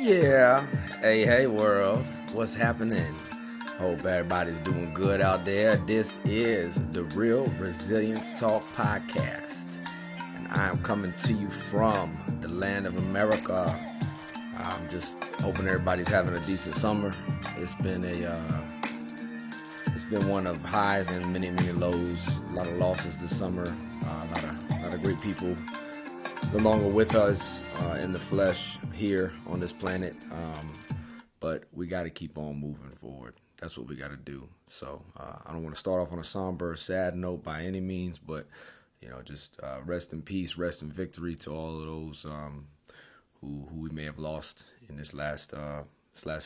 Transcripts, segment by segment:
Yeah. Hey, world. What's happening? Hope everybody's doing good out there. This is the Real Resilience Talk podcast. And I am coming to you from the land of America. I'm just hoping everybody's having a decent summer. It's been one of highs and many lows. A lot of losses this summer. A lot of great people no longer with us in the flesh here on this planet, but we got to keep on moving forward. That's what we got to do. So I don't want to start off on a somber, sad note by any means, but just rest in peace, rest in victory to all of those who we may have lost in this last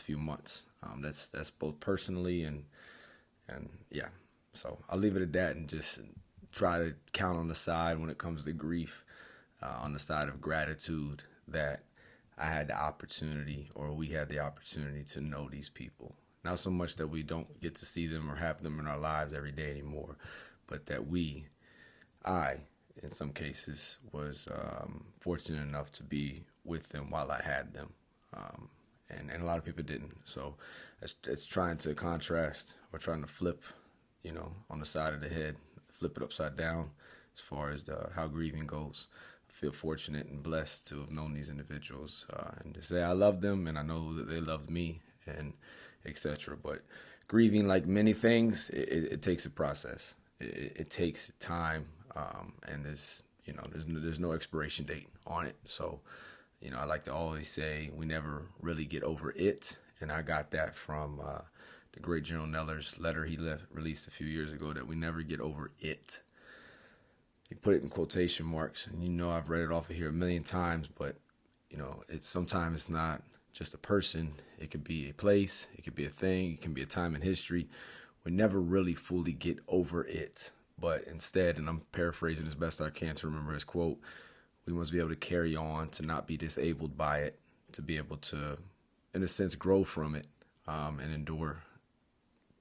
few months. That's both personally and yeah. So I'll leave it at that and just try to count on the side when it comes to grief, on the side of gratitude that I had the opportunity, or we had the opportunity, to know these people. Not so much that we don't get to see them or have them in our lives every day anymore, but that I, in some cases, was fortunate enough to be with them while I had them. And a lot of people didn't. So it's trying to contrast, or trying to flip, on the side of the head, flip it upside down as far as how grieving goes. Feel fortunate and blessed to have known these individuals and to say I love them and I know that they loved me and etc. But grieving, like many things, it takes a process. It takes time, and there's no expiration date on it. So I like to always say we never really get over it, and I got that from the great General Neller's letter he released a few years ago, that we never get over it. He put it in quotation marks, and I've read it off of here a million times, but sometimes it's not just a person. It could be a place, it could be a thing, it can be a time in history. We never really fully get over it, but instead, and I'm paraphrasing as best I can to remember his quote, we must be able to carry on, to not be disabled by it, to be able to, in a sense, grow from it, and endure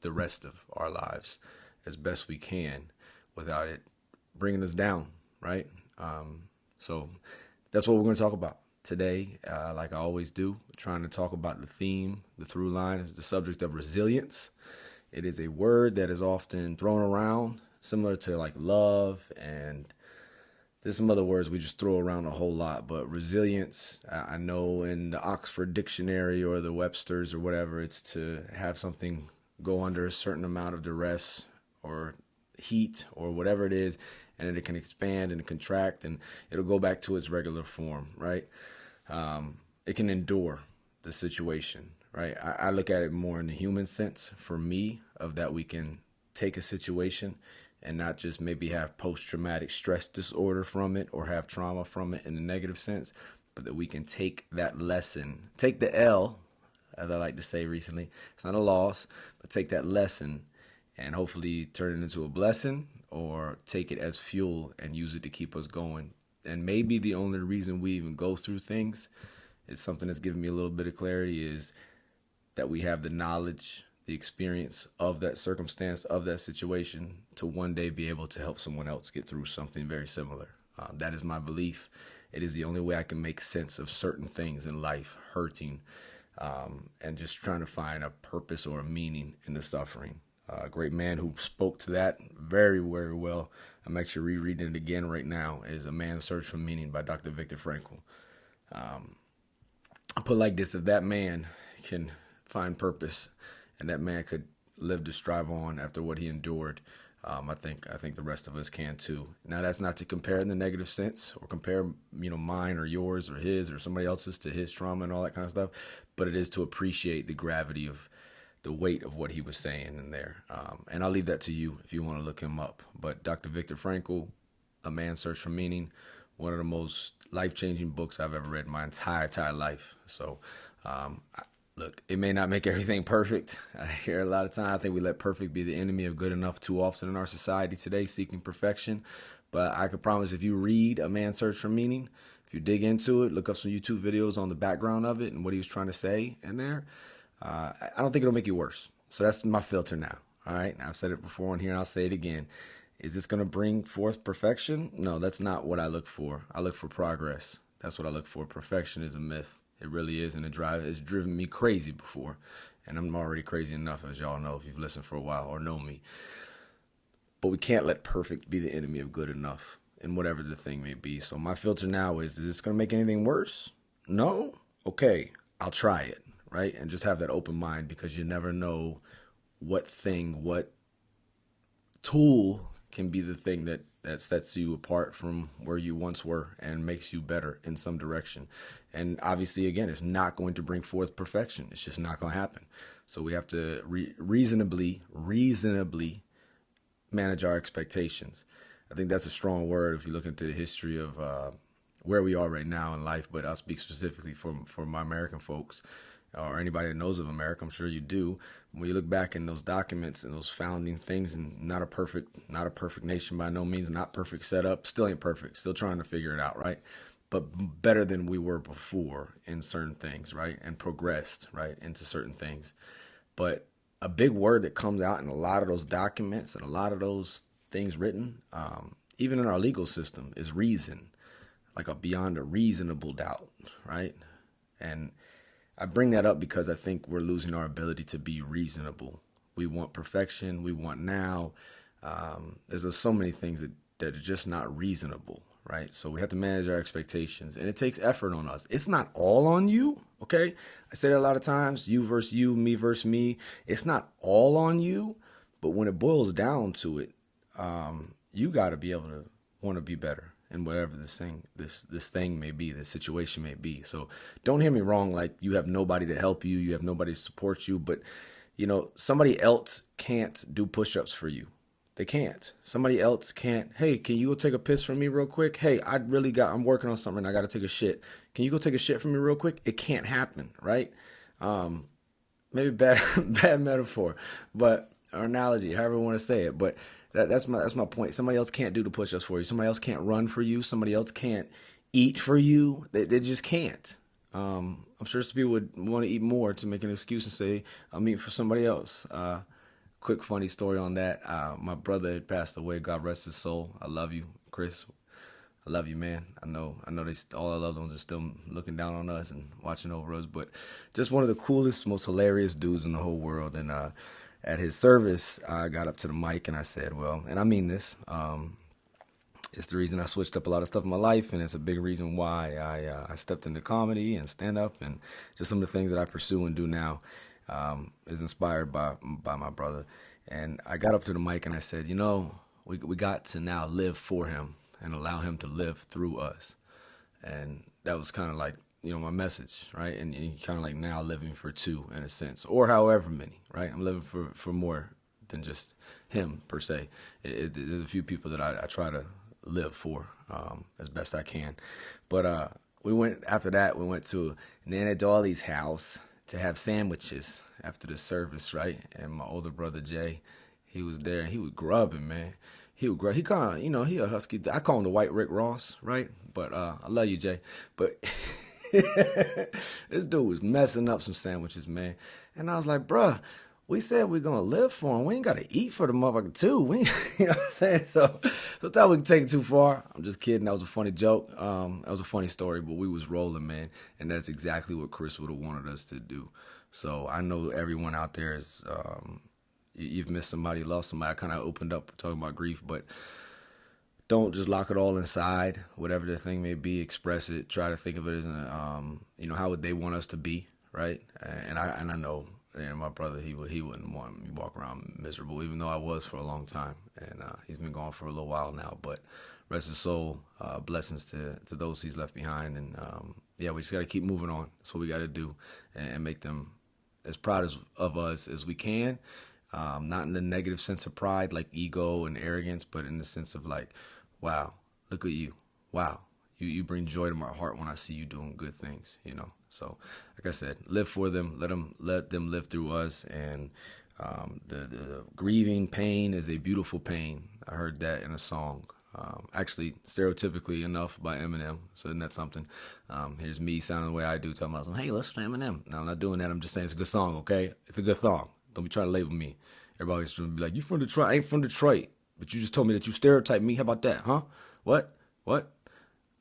the rest of our lives as best we can without it bringing us down, right? So that's what we're going to talk about today. Like I always do, trying to talk about the theme, the through line is the subject of resilience. It is a word that is often thrown around, similar to like love, and there's some other words we just throw around a whole lot. But resilience, I know in the Oxford Dictionary or the Webster's or whatever, it's to have something go under a certain amount of duress or heat or whatever it is, and then it can expand and contract and it'll go back to its regular form, right? It can endure the situation, right? I look at it more in the human sense for me, of that we can take a situation and not just maybe have post-traumatic stress disorder from it or have trauma from it in a negative sense, but that we can take that lesson, take the L, as I like to say recently. It's not a loss, but take that lesson and hopefully turn it into a blessing, or take it as fuel and use it to keep us going. And maybe the only reason we even go through things is something that's given me a little bit of clarity, is that we have the knowledge, the experience of that circumstance, of that situation, to one day be able to help someone else get through something very similar. That is my belief. It is the only way I can make sense of certain things in life, hurting, and just trying to find a purpose or a meaning in the suffering. A great man who spoke to that very, very well, I'm actually rereading it again right now, is A Man's Search for Meaning by Dr. Viktor Frankl. I put like this: if that man can find purpose and that man could live to strive on after what he endured, I think the rest of us can too. Now, that's not to compare in the negative sense, or compare mine or yours or his or somebody else's to his trauma and all that kind of stuff, but it is to appreciate the gravity of the weight of what he was saying in there. And I'll leave that to you if you want to look him up. But Dr. Viktor Frankl, A Man's Search for Meaning, one of the most life-changing books I've ever read in my entire life. So, look, it may not make everything perfect. I hear a lot of time, I think we let perfect be the enemy of good enough too often in our society today, seeking perfection. But I can promise, if you read A Man's Search for Meaning, if you dig into it, look up some YouTube videos on the background of it and what he was trying to say in there, I don't think it'll make you worse. So that's my filter now. All right. I've said it before on here, and I'll say it again. Is this going to bring forth perfection? No, that's not what I look for. I look for progress. That's what I look for. Perfection is a myth. It really is, and it's driven me crazy before, and I'm already crazy enough, as y'all know if you've listened for a while or know me. But we can't let perfect be the enemy of good enough, in whatever the thing may be. So my filter now is this going to make anything worse? No? Okay, I'll try it, right? And just have that open mind, because you never know what tool can be the thing that sets you apart from where you once were and makes you better in some direction. And obviously, again, it's not going to bring forth perfection. It's just not going to happen. So we have to reasonably manage our expectations. I think that's a strong word if you look into the history of where we are right now in life, but I'll speak specifically for my American folks, or anybody that knows of America. I'm sure you do. When you look back in those documents and those founding things, and not a perfect nation by no means, not perfect setup, still ain't perfect, still trying to figure it out, right? But better than we were before in certain things, right? And progressed, right, into certain things. But a big word that comes out in a lot of those documents and a lot of those things written, even in our legal system, is reason, like beyond a reasonable doubt, right? And I bring that up because I think we're losing our ability to be reasonable. We want perfection. We want now. There's so many things that are just not reasonable, right? So we have to manage our expectations, and it takes effort on us. It's not all on you, okay? I say that a lot of times, you versus you, me versus me. It's not all on you, but when it boils down to it, you got to be able to want to be better in whatever this thing may be, this situation may be. So don't hear me wrong, like you have nobody to help you, you have nobody to support you, but somebody else can't do push-ups for you. They can't. Somebody else can't. Hey, can you go take a piss for me real quick? Hey, I'm working on something. I got to take a shit. Can you go take a shit for me real quick? It can't happen, right? Maybe bad metaphor, but or analogy, however you want to say it. But that's my point. Somebody else can't do the push-ups for you. Somebody else can't run for you. Somebody else can't eat for you. They just can't. I'm sure some people would want to eat more to make an excuse and say, I'm eating for somebody else. Quick funny story on that. My brother had passed away. God rest his soul. I love you, Chris. I love you, man. I know all our loved ones are still looking down on us and watching over us, but just one of the coolest, most hilarious dudes in the whole world. And at his service, I got up to the mic and I said, well, and I mean this, it's the reason I switched up a lot of stuff in my life, and it's a big reason why I stepped into comedy and stand-up, and just some of the things that I pursue and do now is inspired by my brother. And I got up to the mic and I said, we got to now live for him and allow him to live through us. And that was kind of like, my message, right? And kind of like now living for two in a sense, or however many, right? I'm living for more than just him per se. There's a few people that I try to live for as best I can. But after that, we went to Nana Dolly's house to have sandwiches after the service, right? And my older brother Jay, he was there, and he was grubbing, man. He kind of, he a husky. I call him the White Rick Ross, right? But I love you, Jay. But this dude was messing up some sandwiches, man. And I was like, bruh, we said we're going to live for him. We ain't got to eat for the motherfucker, too. You know what I'm saying? So thought we could take it too far. I'm just kidding. That was a funny joke. That was a funny story, but we was rolling, man. And that's exactly what Chris would have wanted us to do. So I know everyone out there is, you've missed somebody, lost somebody. I kind of opened up talking about grief, but don't just lock it all inside. Whatever the thing may be, express it. Try to think of it as, how would they want us to be, right? And I know, my brother, he wouldn't want me to walk around miserable, even though I was for a long time. And he's been gone for a little while now, but rest his soul. Blessings to those he's left behind. And we just got to keep moving on. That's what we got to do, and make them as proud of us as we can. Not in the negative sense of pride, like ego and arrogance, but in the sense of like, wow, look at you. Wow, you bring joy to my heart when I see you doing good things, So, like I said, live for them, let them live through us. And the grieving pain is a beautiful pain. I heard that in a song. Actually, stereotypically enough, by Eminem. So isn't that something? Here's me sounding the way I do, telling myself, hey, listen to Eminem. No, I'm not doing that. I'm just saying it's a good song, okay? It's a good song. Don't be trying to label me. Everybody's going to be like, you from Detroit? I ain't from Detroit. But you just told me that you stereotype me. How about that, huh? What?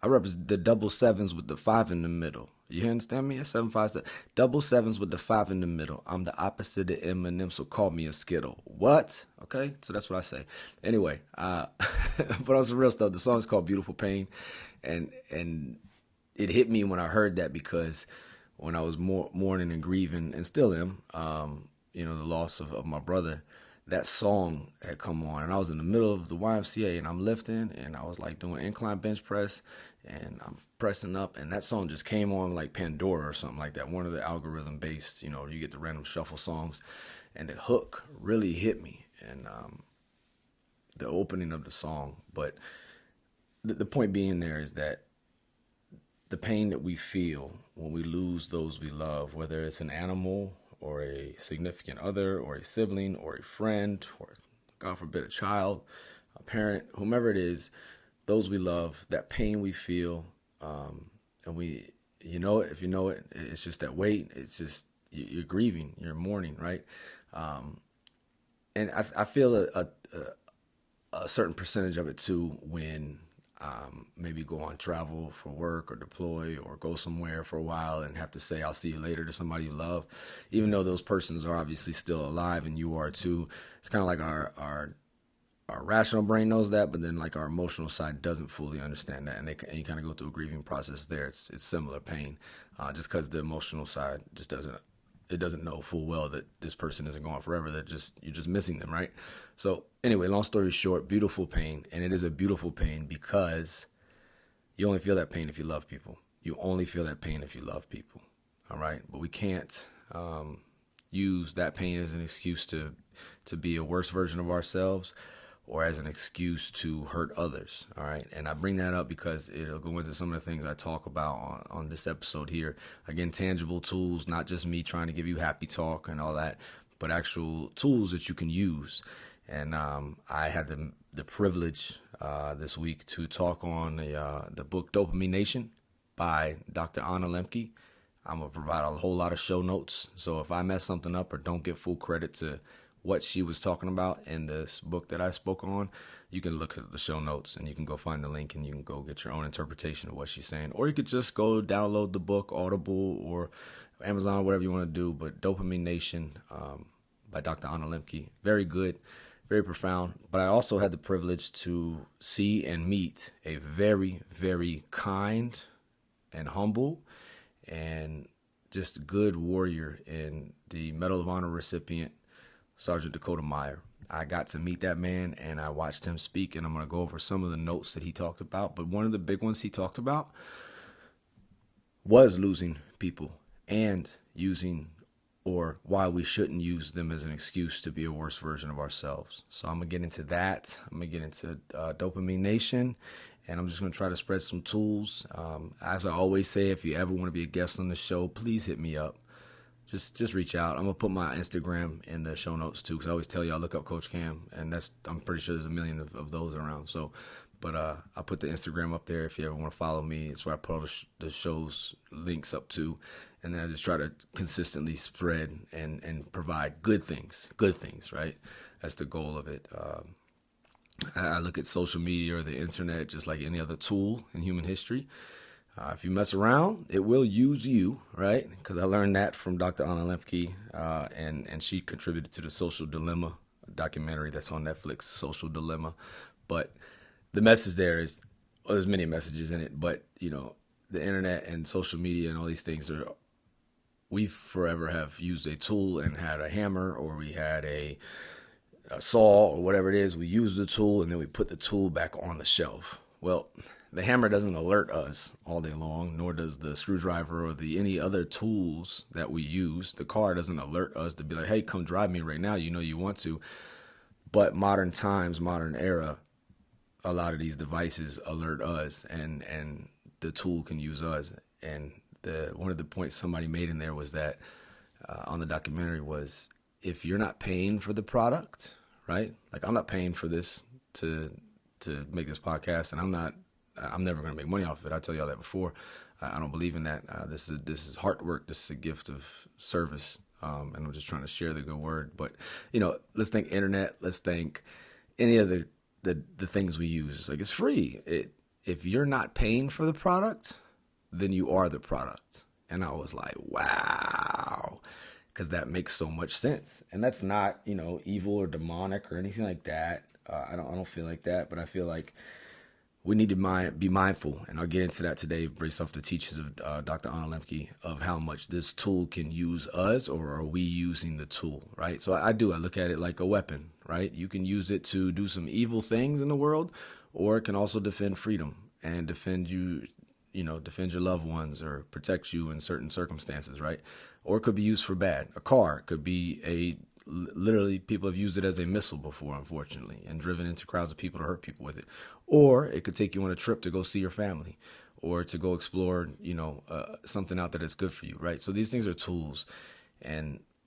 I represent the double sevens with the five in the middle. You understand me? 757. Double sevens with the five in the middle. I'm the opposite of Eminem, so call me a Skittle. What? Okay, so that's what I say. Anyway, but on some real stuff, the song is called "Beautiful Pain," and it hit me when I heard that because when I was mourning and grieving, and still am, the loss of my brother, that song had come on, and I was in the middle of the YMCA, and I'm lifting, and I was like doing incline bench press, and I'm pressing up, and that song just came on like Pandora or something like that, one of the algorithm based, you get the random shuffle songs, and the hook really hit me, and the opening of the song. But the point being there is that the pain that we feel when we lose those we love, whether it's an animal or a significant other or a sibling or a friend or, God forbid, a child, a parent, whomever it is, those we love, that pain we feel, and if you know it, it's just that weight. It's just, you're grieving, you're mourning, right? And I feel a certain percentage of it too when maybe go on travel for work or deploy or go somewhere for a while and have to say I'll see you later to somebody you love, even though those persons are obviously still alive and you are too. It's kind of like our rational brain knows that, but then like our emotional side doesn't fully understand that, and you kind of go through a grieving process there. It's similar pain, just because the emotional side just doesn't know full well that this person isn't gone forever. You're just missing them, right? So anyway, long story short, beautiful pain, and it is a beautiful pain because you only feel that pain if you love people. You only feel that pain if you love people, all right? But we can't use that pain as an excuse to be a worse version of ourselves or as an excuse to hurt others, all right? And I bring that up because it'll go into some of the things I talk about on this episode here. Again, tangible tools, not just me trying to give you happy talk and all that, but actual tools that you can use. And I had the privilege this week to talk on the book Dopamine Nation by Dr. Lembke. I'm going to provide a whole lot of show notes. So if I mess something up or don't get full credit to what she was talking about in this book that I spoke on, you can look at the show notes and you can go find the link and you can go get your own interpretation of what she's saying. Or you could just go download the book, Audible or Amazon, whatever you want to do. But Dopamine Nation by Dr. Lembke, very good, very profound. But I also had the privilege to see and meet a very, very kind and humble and just good warrior in the Medal of Honor recipient, Sergeant Dakota Meyer. I got to meet that man and I watched him speak, and I'm going to go over some of the notes that he talked about. But one of the big ones he talked about was losing people and using, or why we shouldn't use them as an excuse to be a worse version of ourselves. So I'm going to get into that. I'm going to get into Dopamine Nation, and I'm just going to try to spread some tools. As I always say, if you ever want to be a guest on the show, please hit me up. Just reach out. I'm going to put my Instagram in the show notes too, because I always tell y'all, look up Coach Cam, and I'm pretty sure there's a million of those around. So, but I'll put the Instagram up there if you ever want to follow me. It's where I put all the show's links up to, and then I just try to consistently spread and provide good things, right? That's the goal of it. I look at social media or the internet just like any other tool in human history. If you mess around, it will use you, right? Because I learned that from Dr. Anna Lembke, and she contributed to the Social Dilemma documentary that's on Netflix, Social Dilemma. But the message there is, well, there's many messages in it, but, the internet and social media and all these things we forever have used a tool and had a hammer, or we had a saw or whatever it is. We use the tool and then we put the tool back on the shelf. Well, the hammer doesn't alert us all day long, nor does the screwdriver or any other tools that we use. The car doesn't alert us to be like, hey, come drive me right now. You want to. But modern times, modern era, a lot of these devices alert us, and the tool can use us. And one of the points somebody made in there was that on the documentary was, if you're not paying for the product, right? Like, I'm not paying for this to make this podcast, and I'm never going to make money off of it. I tell y'all that before. I don't believe in that. This is hard work. This is a gift of service, and I'm just trying to share the good word. But let's think internet. Let's think any of the things we use. Like, it's free. if you're not paying for the product, then you are the product. And I was like, wow, because that makes so much sense. And that's not, evil or demonic or anything like that. I don't feel like that, but I feel like we need to be mindful, and I'll get into that today based off the teachings of Dr. Lembke of how much this tool can use us, or are we using the tool, right? So I look at it like a weapon, right? You can use it to do some evil things in the world, or it can also defend freedom and defend you, defend your loved ones or protect you in certain circumstances, right? Or it could be used for bad. A car could be literally people have used it as a missile before, unfortunately, and driven into crowds of people to hurt people with it. Or it could take you on a trip to go see your family, or to go explore, something out there that's good for you, right? So these things are tools,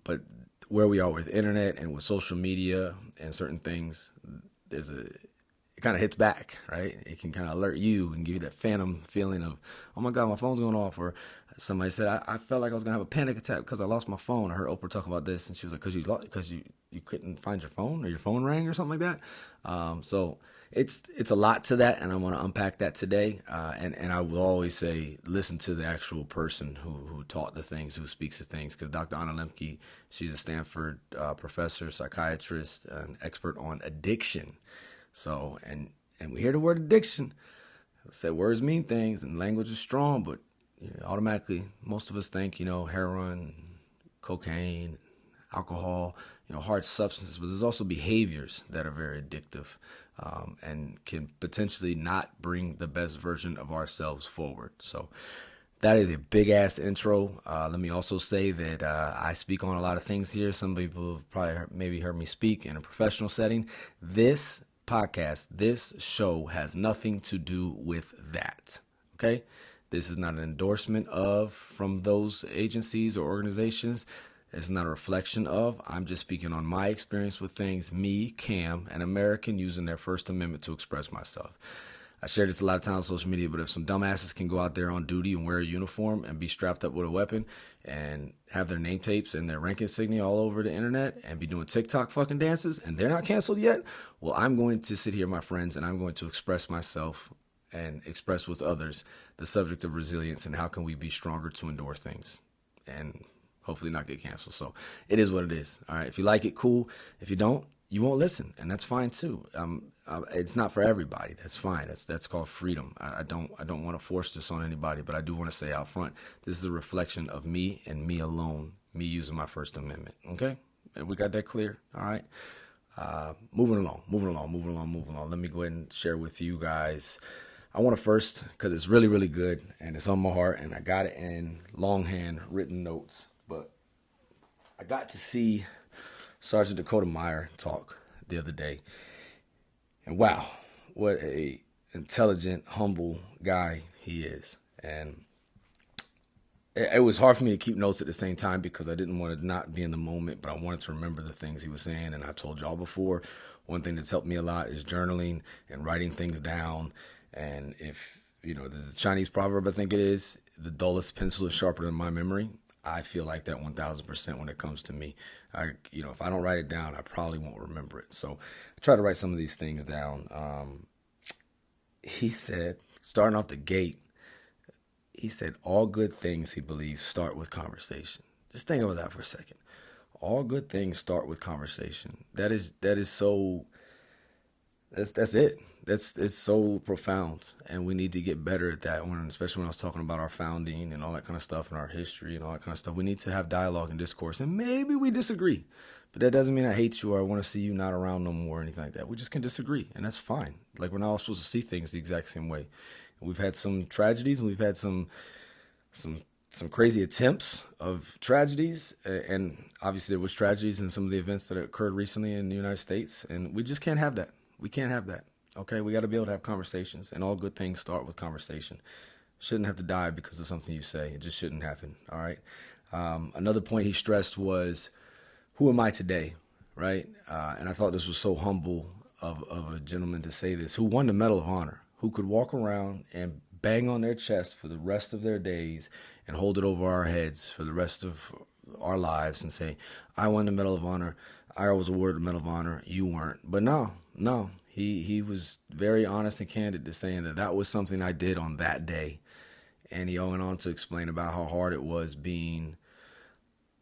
but where we are with internet and with social media and certain things, it kind of hits back, right? It can kind of alert you and give you that phantom feeling of, oh my God, my phone's going off. Or somebody said, I felt like I was going to have a panic attack because I lost my phone. I heard Oprah talk about this, and she was like, because you couldn't find your phone, or your phone rang or something like that. So it's a lot to that, and I want to unpack that today. And I will always say, listen to the actual person who taught the things, who speaks the things, because Dr. Anna Lembke, she's a Stanford professor, psychiatrist, an expert on addiction. So, and we hear the word addiction. I say words mean things, and language is strong, but automatically most of us think, heroin, cocaine, alcohol, hard substances, but there's also behaviors that are very addictive, and can potentially not bring the best version of ourselves forward. So that is a big ass intro. Let me also say that I speak on a lot of things here. Some people have probably maybe heard me speak in a professional setting. This podcast, this show has nothing to do with that. Okay? This is not an endorsement from those agencies or organizations. It's not a reflection of. I'm just speaking on my experience with things, me, Cam, an American using their First Amendment to express myself. I share this a lot of times on social media, but if some dumbasses can go out there on duty and wear a uniform and be strapped up with a weapon and have their name tapes and their rank insignia all over the internet and be doing TikTok fucking dances and they're not canceled yet, well, I'm going to sit here, my friends, and I'm going to express myself and express with others the subject of resilience and how can we be stronger to endure things and hopefully not get canceled. So it is what it is. All right. If you like it, cool. If you don't, you won't listen, and that's fine too. It's not for everybody. That's fine. That's called freedom. I don't want to force this on anybody, but I do want to say out front, this is a reflection of me and me alone, me using my First Amendment. Okay, and we got that clear. All right. Moving along. Let me go ahead and share with you guys. I want to first, because it's really, really good, and it's on my heart, and I got it in longhand written notes, but I got to see Sergeant Dakota Meyer talk the other day. And wow, what a intelligent, humble guy he is. And it was hard for me to keep notes at the same time because I didn't want to not be in the moment, but I wanted to remember the things he was saying. And I've told y'all before, one thing that's helped me a lot is journaling and writing things down. And if, there's a Chinese proverb, I think it is, the dullest pencil is sharper than my memory. I feel like that 1,000% when it comes to me. If I don't write it down, I probably won't remember it. So I try to write some of these things down. He said, starting off the gate, he said all good things, he believes, start with conversation. Just think about that for a second. All good things start with conversation. That is so, that's it. It's so profound, and we need to get better at that. Especially when I was talking about our founding and all that kind of stuff, and our history and all that kind of stuff, we need to have dialogue and discourse. And maybe we disagree, but that doesn't mean I hate you or I want to see you not around no more or anything like that. We just can disagree, and that's fine. Like, we're not all supposed to see things the exact same way. We've had some tragedies, and we've had some crazy attempts of tragedies, and obviously there was tragedies in some of the events that occurred recently in the United States, and we just can't have that. We can't have that. Okay, we got to be able to have conversations, and all good things start with conversation. Shouldn't have to die because of something you say. It just shouldn't happen, all right? Another point he stressed was, who am I today, right? And I thought this was so humble of a gentleman to say this, who won the Medal of Honor, who could walk around and bang on their chest for the rest of their days and hold it over our heads for the rest of our lives and say, I won the Medal of Honor, I was awarded the Medal of Honor, you weren't. But no, He was very honest and candid to saying that that was something I did on that day. And he went on to explain about how hard it was being.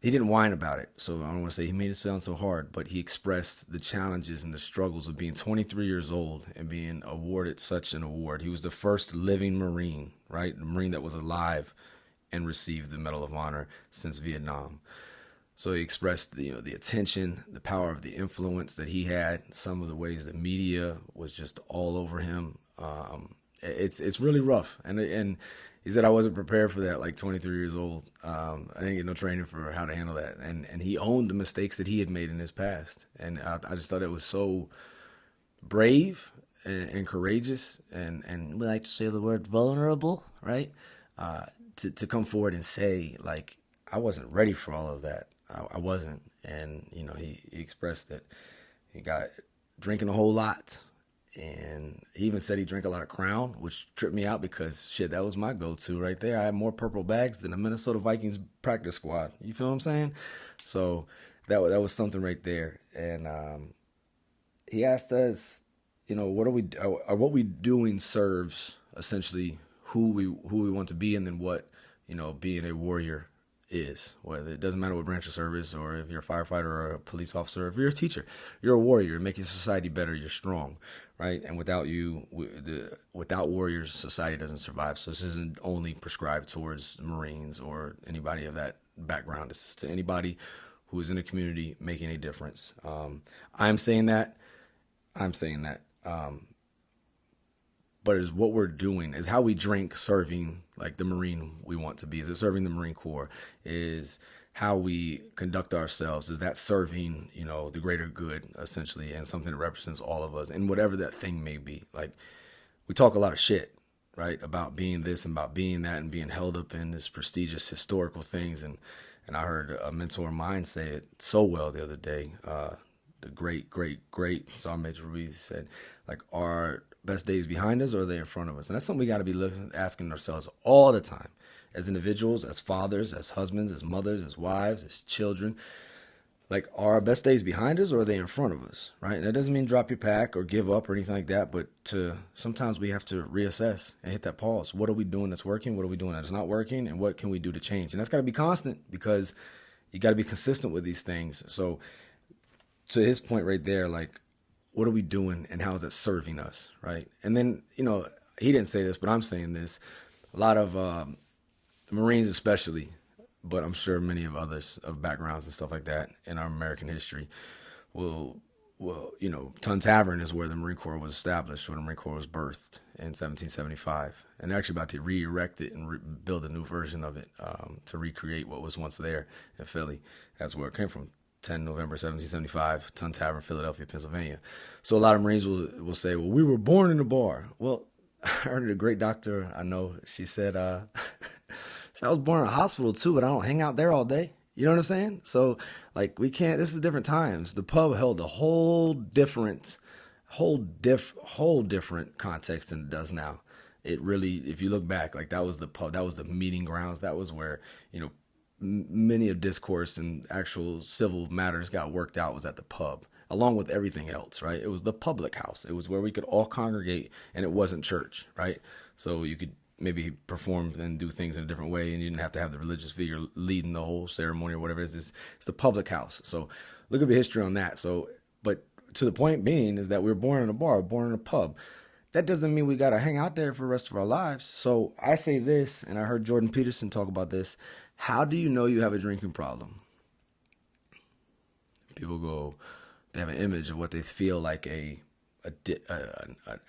He didn't whine about it, so I don't want to say he made it sound so hard, but he expressed the challenges and the struggles of being 23 years old and being awarded such an award. He was the first living Marine, right? The Marine that was alive and received the Medal of Honor since Vietnam. So he expressed the attention, the power of the influence that he had, some of the ways the media was just all over him. It's really rough, and he said I wasn't prepared for that. Like 23 years old, I didn't get no training for how to handle that, and he owned the mistakes that he had made in his past, and I just thought it was so brave and courageous, and we like to say the word vulnerable, right? To come forward and say, like, I wasn't ready for all of that. I wasn't, and he expressed that he got drinking a whole lot, and he even said he drank a lot of Crown, which tripped me out because shit, that was my go-to right there. I had more purple bags than the Minnesota Vikings practice squad. You feel what I'm saying? So that was something right there, and he asked us, what we doing serves essentially who we want to be, and then what being a warrior is. Whether it doesn't matter what branch of service, or if you're a firefighter or a police officer, or if you're a teacher, you're a warrior. You're making society better. You're strong, right? And without warriors, society doesn't survive. So this isn't only prescribed towards Marines or anybody of that background. It's to anybody who is in a community making a difference. I'm saying that. But is what we're doing, is how we drink serving like the Marine we want to be. Is it serving the Marine Corps? Is how we conduct ourselves? Is that serving, the greater good, essentially, and something that represents all of us, and whatever that thing may be. Like, we talk a lot of shit, right, about being this and about being that and being held up in this prestigious historical things. And I heard a mentor of mine say it so well the other day. The great Saw Major Ruiz said, like, our best days behind us, or are they in front of us? And that's something we got to be asking ourselves all the time, as individuals, as fathers, as husbands, as mothers, as wives, as children. Like, are our best days behind us, or are they in front of us, right? And that doesn't mean drop your pack or give up or anything like that, but sometimes we have to reassess and hit that pause. What are we doing that's working? What are we doing that's not working? And what can we do to change? And that's got to be constant, because you got to be consistent with these things. So to his point right there, like, what are we doing, and how is that serving us, right? And then, he didn't say this, but I'm saying this. A lot of Marines especially, but I'm sure many of others of backgrounds and stuff like that in our American history will Tun Tavern is where the Marine Corps was established, where the Marine Corps was birthed in 1775. And they're actually about to re-erect it and build a new version of it to recreate what was once there in Philly. That's where it came from. 10 November 1775, Tun Tavern, Philadelphia, Pennsylvania. So a lot of Marines will say, well, we were born in a bar. Well, I heard a great doctor I know, she said, I was born in a hospital too, but I don't hang out there all day. You know what I'm saying? So, like, we can't, this is different times. The pub held a whole different context than it does now. It really, if you look back, like, that was the pub, that was the meeting grounds, that was where, many of discourse and actual civil matters got worked out, was at the pub, along with everything else, right? It was the public house. It was where we could all congregate, and it wasn't church, right? So you could maybe perform and do things in a different way, and you didn't have to have the religious figure leading the whole ceremony or whatever it is. It's the public house. So look at the history on that. So, but to the point being is that we were born in a bar, born in a pub. That doesn't mean we got to hang out there for the rest of our lives. So I say this, and I heard Jordan Peterson talk about this. How do you know you have a drinking problem? People go, they have an image of what they feel like an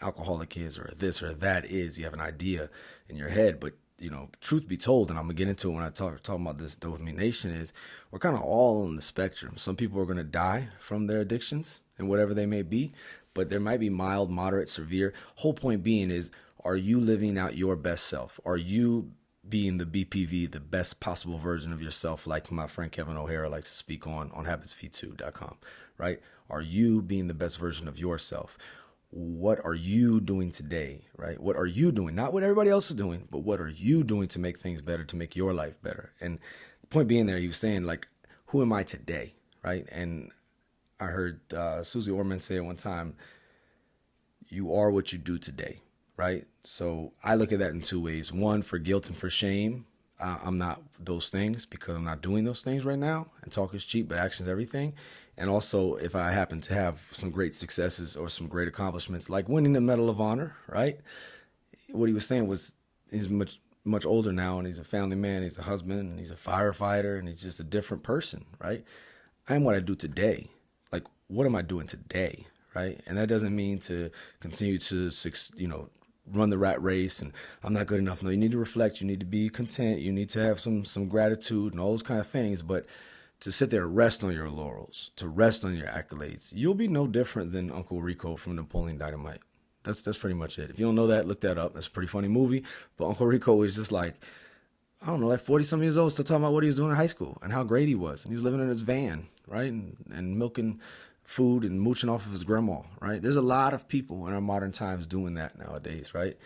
alcoholic is, or this or that is. You have an idea in your head, but truth be told, and I'm gonna get into it when I talking about this Dopamine Nation, is we're kind of all on the spectrum. Some people are gonna die from their addictions and whatever they may be, but there might be mild, moderate, severe. Whole point being is, are you living out your best self? Are you being the BPV, the best possible version of yourself, like my friend Kevin O'Hara likes to speak on habitsv2.com, right? Are you being the best version of yourself? What are you doing today, right? What are you doing? Not what everybody else is doing, but what are you doing to make things better, to make your life better? And the point being there, he was saying, like, who am I today, right? And I heard Susie Orman say it one time, you are what you do today, right? So I look at that in two ways. One, for guilt and for shame. I'm not those things because I'm not doing those things right now. And talk is cheap, but action is everything. And also, if I happen to have some great successes or some great accomplishments, like winning the Medal of Honor, right? What he was saying was he's much older now, and he's a family man, he's a husband, and he's a firefighter, and he's just a different person, right? I am what I do today. Like, what am I doing today, right? And that doesn't mean to continue to, run the rat race and I'm not good enough. No, you need to reflect. You need to be content. You need to have some gratitude and all those kind of things. But to sit there and rest on your laurels, to rest on your accolades, you'll be no different than Uncle Rico from Napoleon Dynamite. That's pretty much it. If you don't know that, look that up. That's a pretty funny movie. But Uncle Rico is just like, I don't know, like 40-some years old, still talking about what he was doing in high school and how great he was. And he was living in his van, right? And milking food and mooching off of his grandma, right? There's a lot of people in our modern times doing that nowadays, right?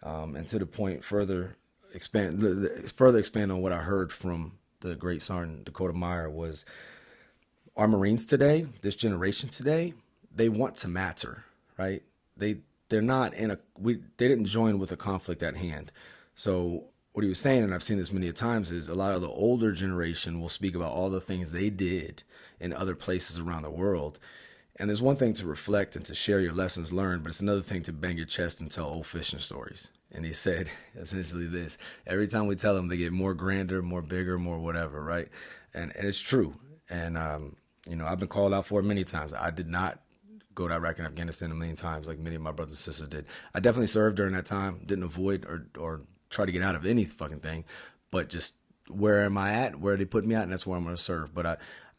And to the point, further expand on what I heard from the great Sergeant Dakota Meyer was our Marines today, this generation today, they want to matter, right? They're not they didn't join with a conflict at hand. So what he was saying, and I've seen this many times, is a lot of the older generation will speak about all the things they did in other places around the world. And there's one thing to reflect and to share your lessons learned, but it's another thing to bang your chest and tell old fishing stories. And he said essentially this: every time we tell them, they get more grander, more bigger, more whatever, right? And it's true. And I've been called out for it many times. I did not go to Iraq and Afghanistan a million times like many of my brothers and sisters did. I definitely served during that time, didn't avoid or try to get out of any fucking thing, but just where am I at, where they put me at, and that's where I'm going to serve. But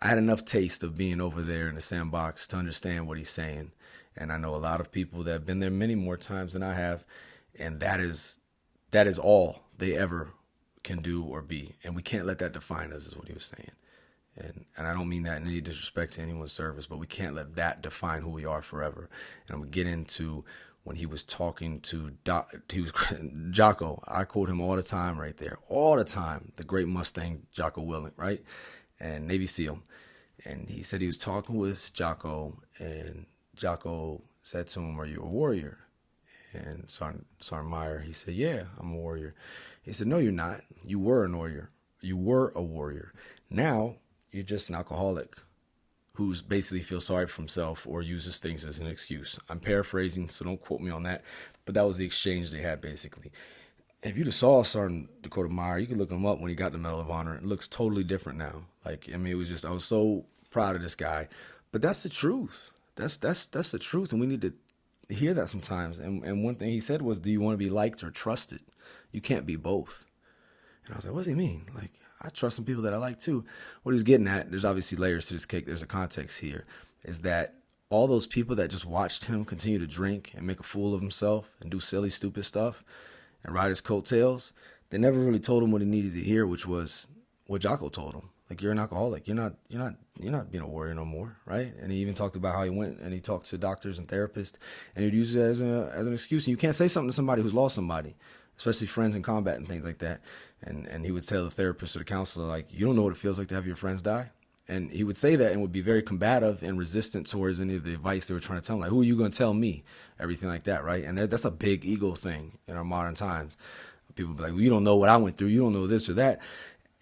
I had enough taste of being over there in the sandbox to understand what he's saying. And I know a lot of people that have been there many more times than I have, and that is all they ever can do or be. And we can't let that define us, is what he was saying. And I don't mean that in any disrespect to anyone's service, but we can't let that define who we are forever. And I'm going to get into when he was talking to Jocko. I quote him all the time right there. All the time. The great Mustang, Jocko Willink, right? And Navy SEAL. And he said he was talking with Jocko, and Jocko said to him, "Are you a warrior?" And Sergeant Meyer, he said, "Yeah, I'm a warrior." He said, "No, you're not. You were an warrior. You were a warrior. Now you're just an alcoholic who's basically feels sorry for himself or uses things as an excuse." I'm paraphrasing, so don't quote me on that. But that was the exchange they had, basically. If you'd have saw Sergeant Dakota Meyer, you could look him up when he got the Medal of Honor. It looks totally different now. It was just, I was so proud of this guy. But that's the truth. That's the truth, and we need to hear that sometimes. And one thing he said was, do you want to be liked or trusted? You can't be both. And I was like, what does he mean? I trust some people that I like too. What he was getting at, there's obviously layers to this cake. There's a context here, is that all those people that just watched him continue to drink and make a fool of himself and do silly, stupid stuff and ride his coattails, they never really told him what he needed to hear, which was what Jocko told him. You're an alcoholic. You're not being a warrior no more, right? And he even talked about how he went and he talked to doctors and therapists, and he'd use it as an excuse. And you can't say something to somebody who's lost somebody, especially friends in combat and things like that. And he would tell the therapist or the counselor, you don't know what it feels like to have your friends die. And he would say that and would be very combative and resistant towards any of the advice they were trying to tell him. Who are you going to tell me? Everything like that, right? And that's a big ego thing in our modern times. People be like, well, you don't know what I went through. You don't know this or that.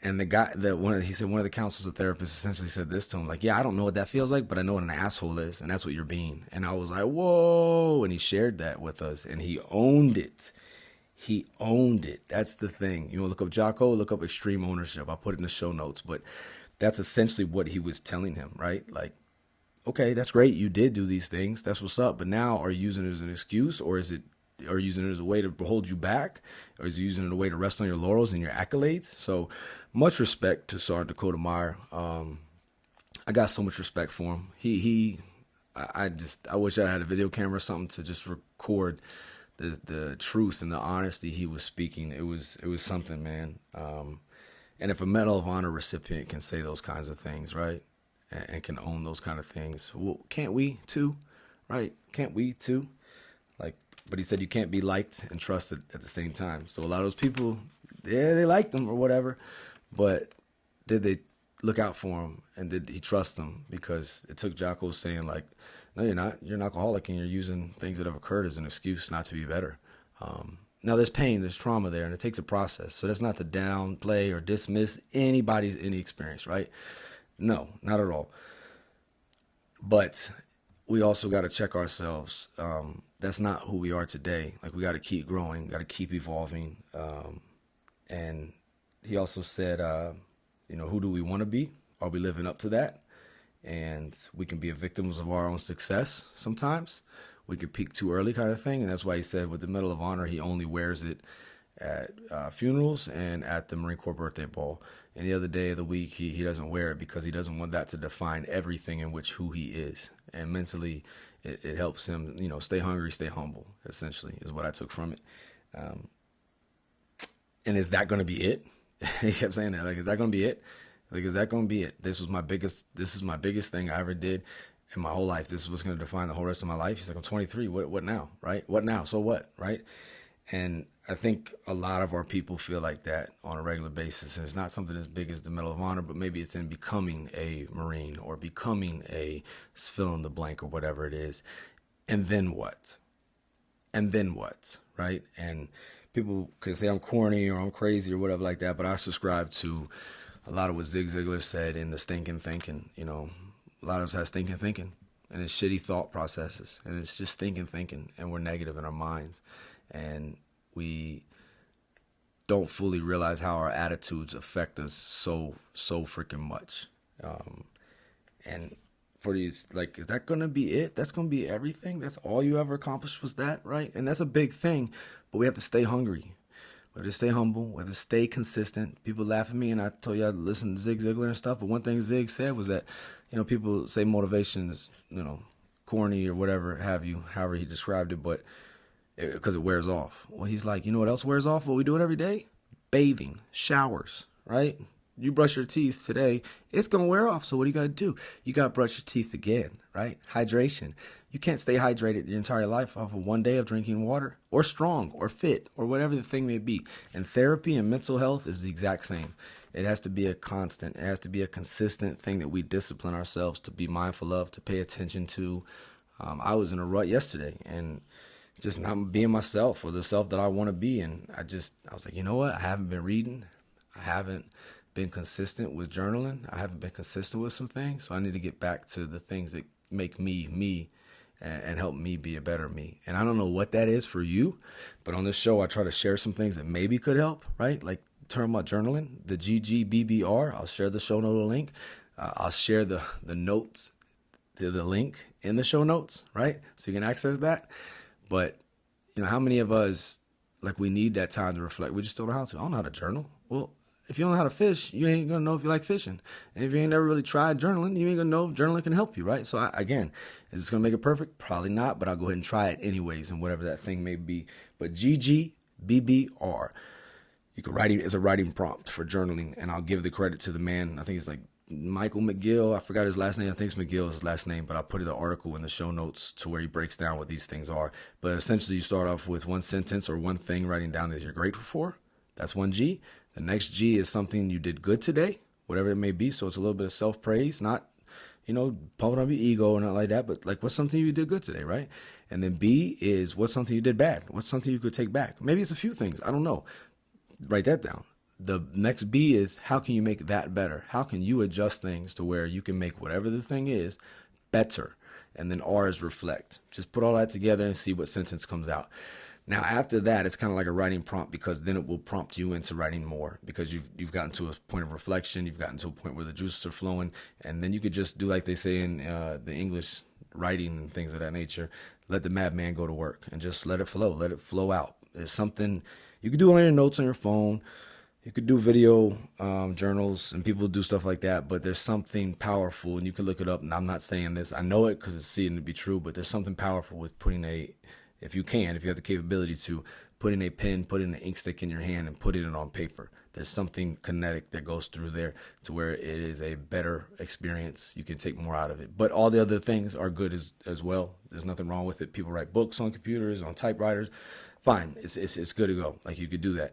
And the guy he said one of the counselors or therapists essentially said this to him, yeah, I don't know what that feels like, but I know what an asshole is, and that's what you're being. And I was like, whoa. And he shared that with us, and he owned it. He owned it. That's the thing. Look up Jocko, look up extreme ownership. I'll put it in the show notes, but that's essentially what he was telling him, right? Okay, that's great. You did do these things. That's what's up. But now are you using it as an excuse, or are you using it as a way to hold you back, or is you using it as a way to rest on your laurels and your accolades? So much respect to Sergeant Dakota Meyer. I got so much respect for him. I wish I had a video camera or something to just record the truth and the honesty he was speaking. It was something, man. And if a Medal of Honor recipient can say those kinds of things, right, and can own those kind of things, well, can't we too, right? Can't we too? But he said you can't be liked and trusted at the same time. So a lot of those people, yeah, they liked him or whatever, but did they look out for him, and did he trust them? Because it took Jocko saying No, you're not. You're an alcoholic, and you're using things that have occurred as an excuse not to be better. Now, there's pain, there's trauma there, and it takes a process. So that's not to downplay or dismiss anybody's any experience, right? No, not at all. But we also got to check ourselves. That's not who we are today. Like, we got to keep growing, got to keep evolving. And he also said, who do we want to be? Are we living up to that? And we can be victims of our own success sometimes. We could peak too early, kind of thing. And that's why he said with the Medal of Honor, he only wears it at funerals and at the Marine Corps birthday ball. Any other day of the week, he doesn't wear it because he doesn't want that to define everything in which who he is. And mentally, it helps him, stay hungry, stay humble, essentially, is what I took from it. And is that going to be it? He kept saying that. Like, is that going to be it? Like, is that going to be it? This is my biggest thing I ever did in my whole life. This is what's going to define the whole rest of my life. He's like, I'm 23. What now? Right? What now? So what? Right? And I think a lot of our people feel like that on a regular basis. And it's not something as big as the Medal of Honor, but maybe it's in becoming a Marine or becoming a fill in the blank or whatever it is. And then what? And then what? Right? And people can say I'm corny or I'm crazy or whatever like that, but I subscribe to a lot of what Zig Ziglar said in the stinking thinking. A lot of us have stinking thinking, and it's shitty thought processes, and it's just stinking thinking, and we're negative in our minds, and we don't fully realize how our attitudes affect us so freaking much. And for these, like, is that going to be it? That's going to be everything? That's all you ever accomplished was that, right? And that's a big thing, but we have to stay hungry. We have to stay humble. We have to stay consistent. People laugh at me, and I told you I listen to Zig Ziglar and stuff, but one thing Zig said was that, people say motivation is, corny or whatever have you, however he described it, but because it wears off. Well, he's like, you know what else wears off? But we do it every day? Bathing, showers, right? You brush your teeth today, it's going to wear off. So what do you got to do? You got to brush your teeth again, right? Hydration. You can't stay hydrated your entire life off of one day of drinking water or strong or fit or whatever the thing may be. And therapy and mental health is the exact same. It has to be a constant. It has to be a consistent thing that we discipline ourselves to be mindful of, to pay attention to. I was in a rut yesterday and just not being myself or the self that I want to be. And I was like, you know what? I haven't been reading. I haven't been consistent with journaling. I haven't been consistent with some things. So I need to get back to the things that make me, me, and help me be a better me. And I don't know what that is for you, but on this show, I try to share some things that maybe could help, right? Like term about journaling, the GGBBR. I'll share the show note link. I'll share the notes to the link in the show notes, right? So you can access that. But, how many of us, like, we need that time to reflect? We just don't know how to. I don't know how to journal. Well, if you don't know how to fish, you ain't going to know if you like fishing. And if you ain't never really tried journaling, you ain't going to know if journaling can help you, right? So, again, is this going to make it perfect? Probably not, but I'll go ahead and try it anyways and whatever that thing may be. But GGBBR, you can write it as a writing prompt for journaling, and I'll give the credit to the man. I think it's like Michael McGill. I forgot his last name. I think it's McGill is his last name, but I'll put an article in the show notes to where he breaks down what these things are. But essentially, you start off with one sentence or one thing writing down that you're grateful for. That's one G. The next G is something you did good today, whatever it may be. So it's a little bit of self-praise, not, pumping up your ego or not like that, but like, what's something you did good today, right? And then B is what's something you did bad? What's something you could take back? Maybe it's a few things. I don't know. Write that down. The next B is how can you make that better? How can you adjust things to where you can make whatever the thing is better? And then R is reflect. Just put all that together and see what sentence comes out. Now, after that, it's kind of like a writing prompt because then it will prompt you into writing more because you've gotten to a point of reflection. You've gotten to a point where the juices are flowing. And then you could just do like they say in the English writing and things of that nature. Let the madman go to work and just let it flow. Let it flow out. There's something you could do on your notes on your phone. You could do video journals and people do stuff like that, but there's something powerful and you can look it up. And I'm not saying this. I know it because it's seen to be true, but there's something powerful with putting if you have the capability to put in a pen, put in an ink stick in your hand and put it on paper. There's something kinetic that goes through there to where it is a better experience. You can take more out of it. But all the other things are good as well. There's nothing wrong with it. People write books on computers, on typewriters. Fine. It's good to go. Like you could do that.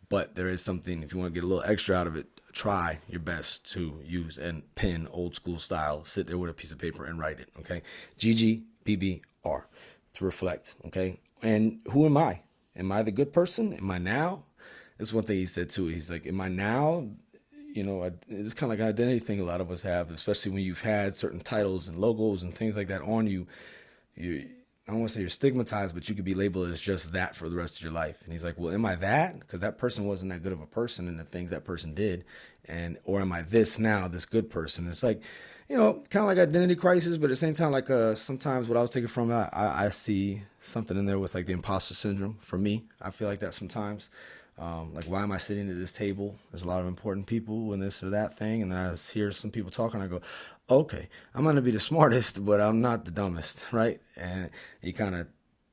But there is something, if you want to get a little extra out of it, try your best to use and pen old school style. Sit there with a piece of paper and write it, okay? GGBBR, to reflect, okay? And who am I? Am I the good person? Am I now? That's one thing he said too. He's like, am I now? You know, it's kind of like an identity thing a lot of us have, especially when you've had certain titles and logos and things like that on you. I don't want to say you're stigmatized, but you could be labeled as just that for the rest of your life. And he's like, well, am I that? Because that person wasn't that good of a person in the things that person did. Or am I this now, this good person? And it's like, you know, kind of like identity crisis, but at the same time, like sometimes what I was taking from it, I see something in there with like the imposter syndrome. For me, I feel like that sometimes. Like, why am I sitting at this table? There's a lot of important people and this or that thing. And then I hear some people talking. I go, okay, I'm going to be the smartest, but I'm not the dumbest, right? And you kind of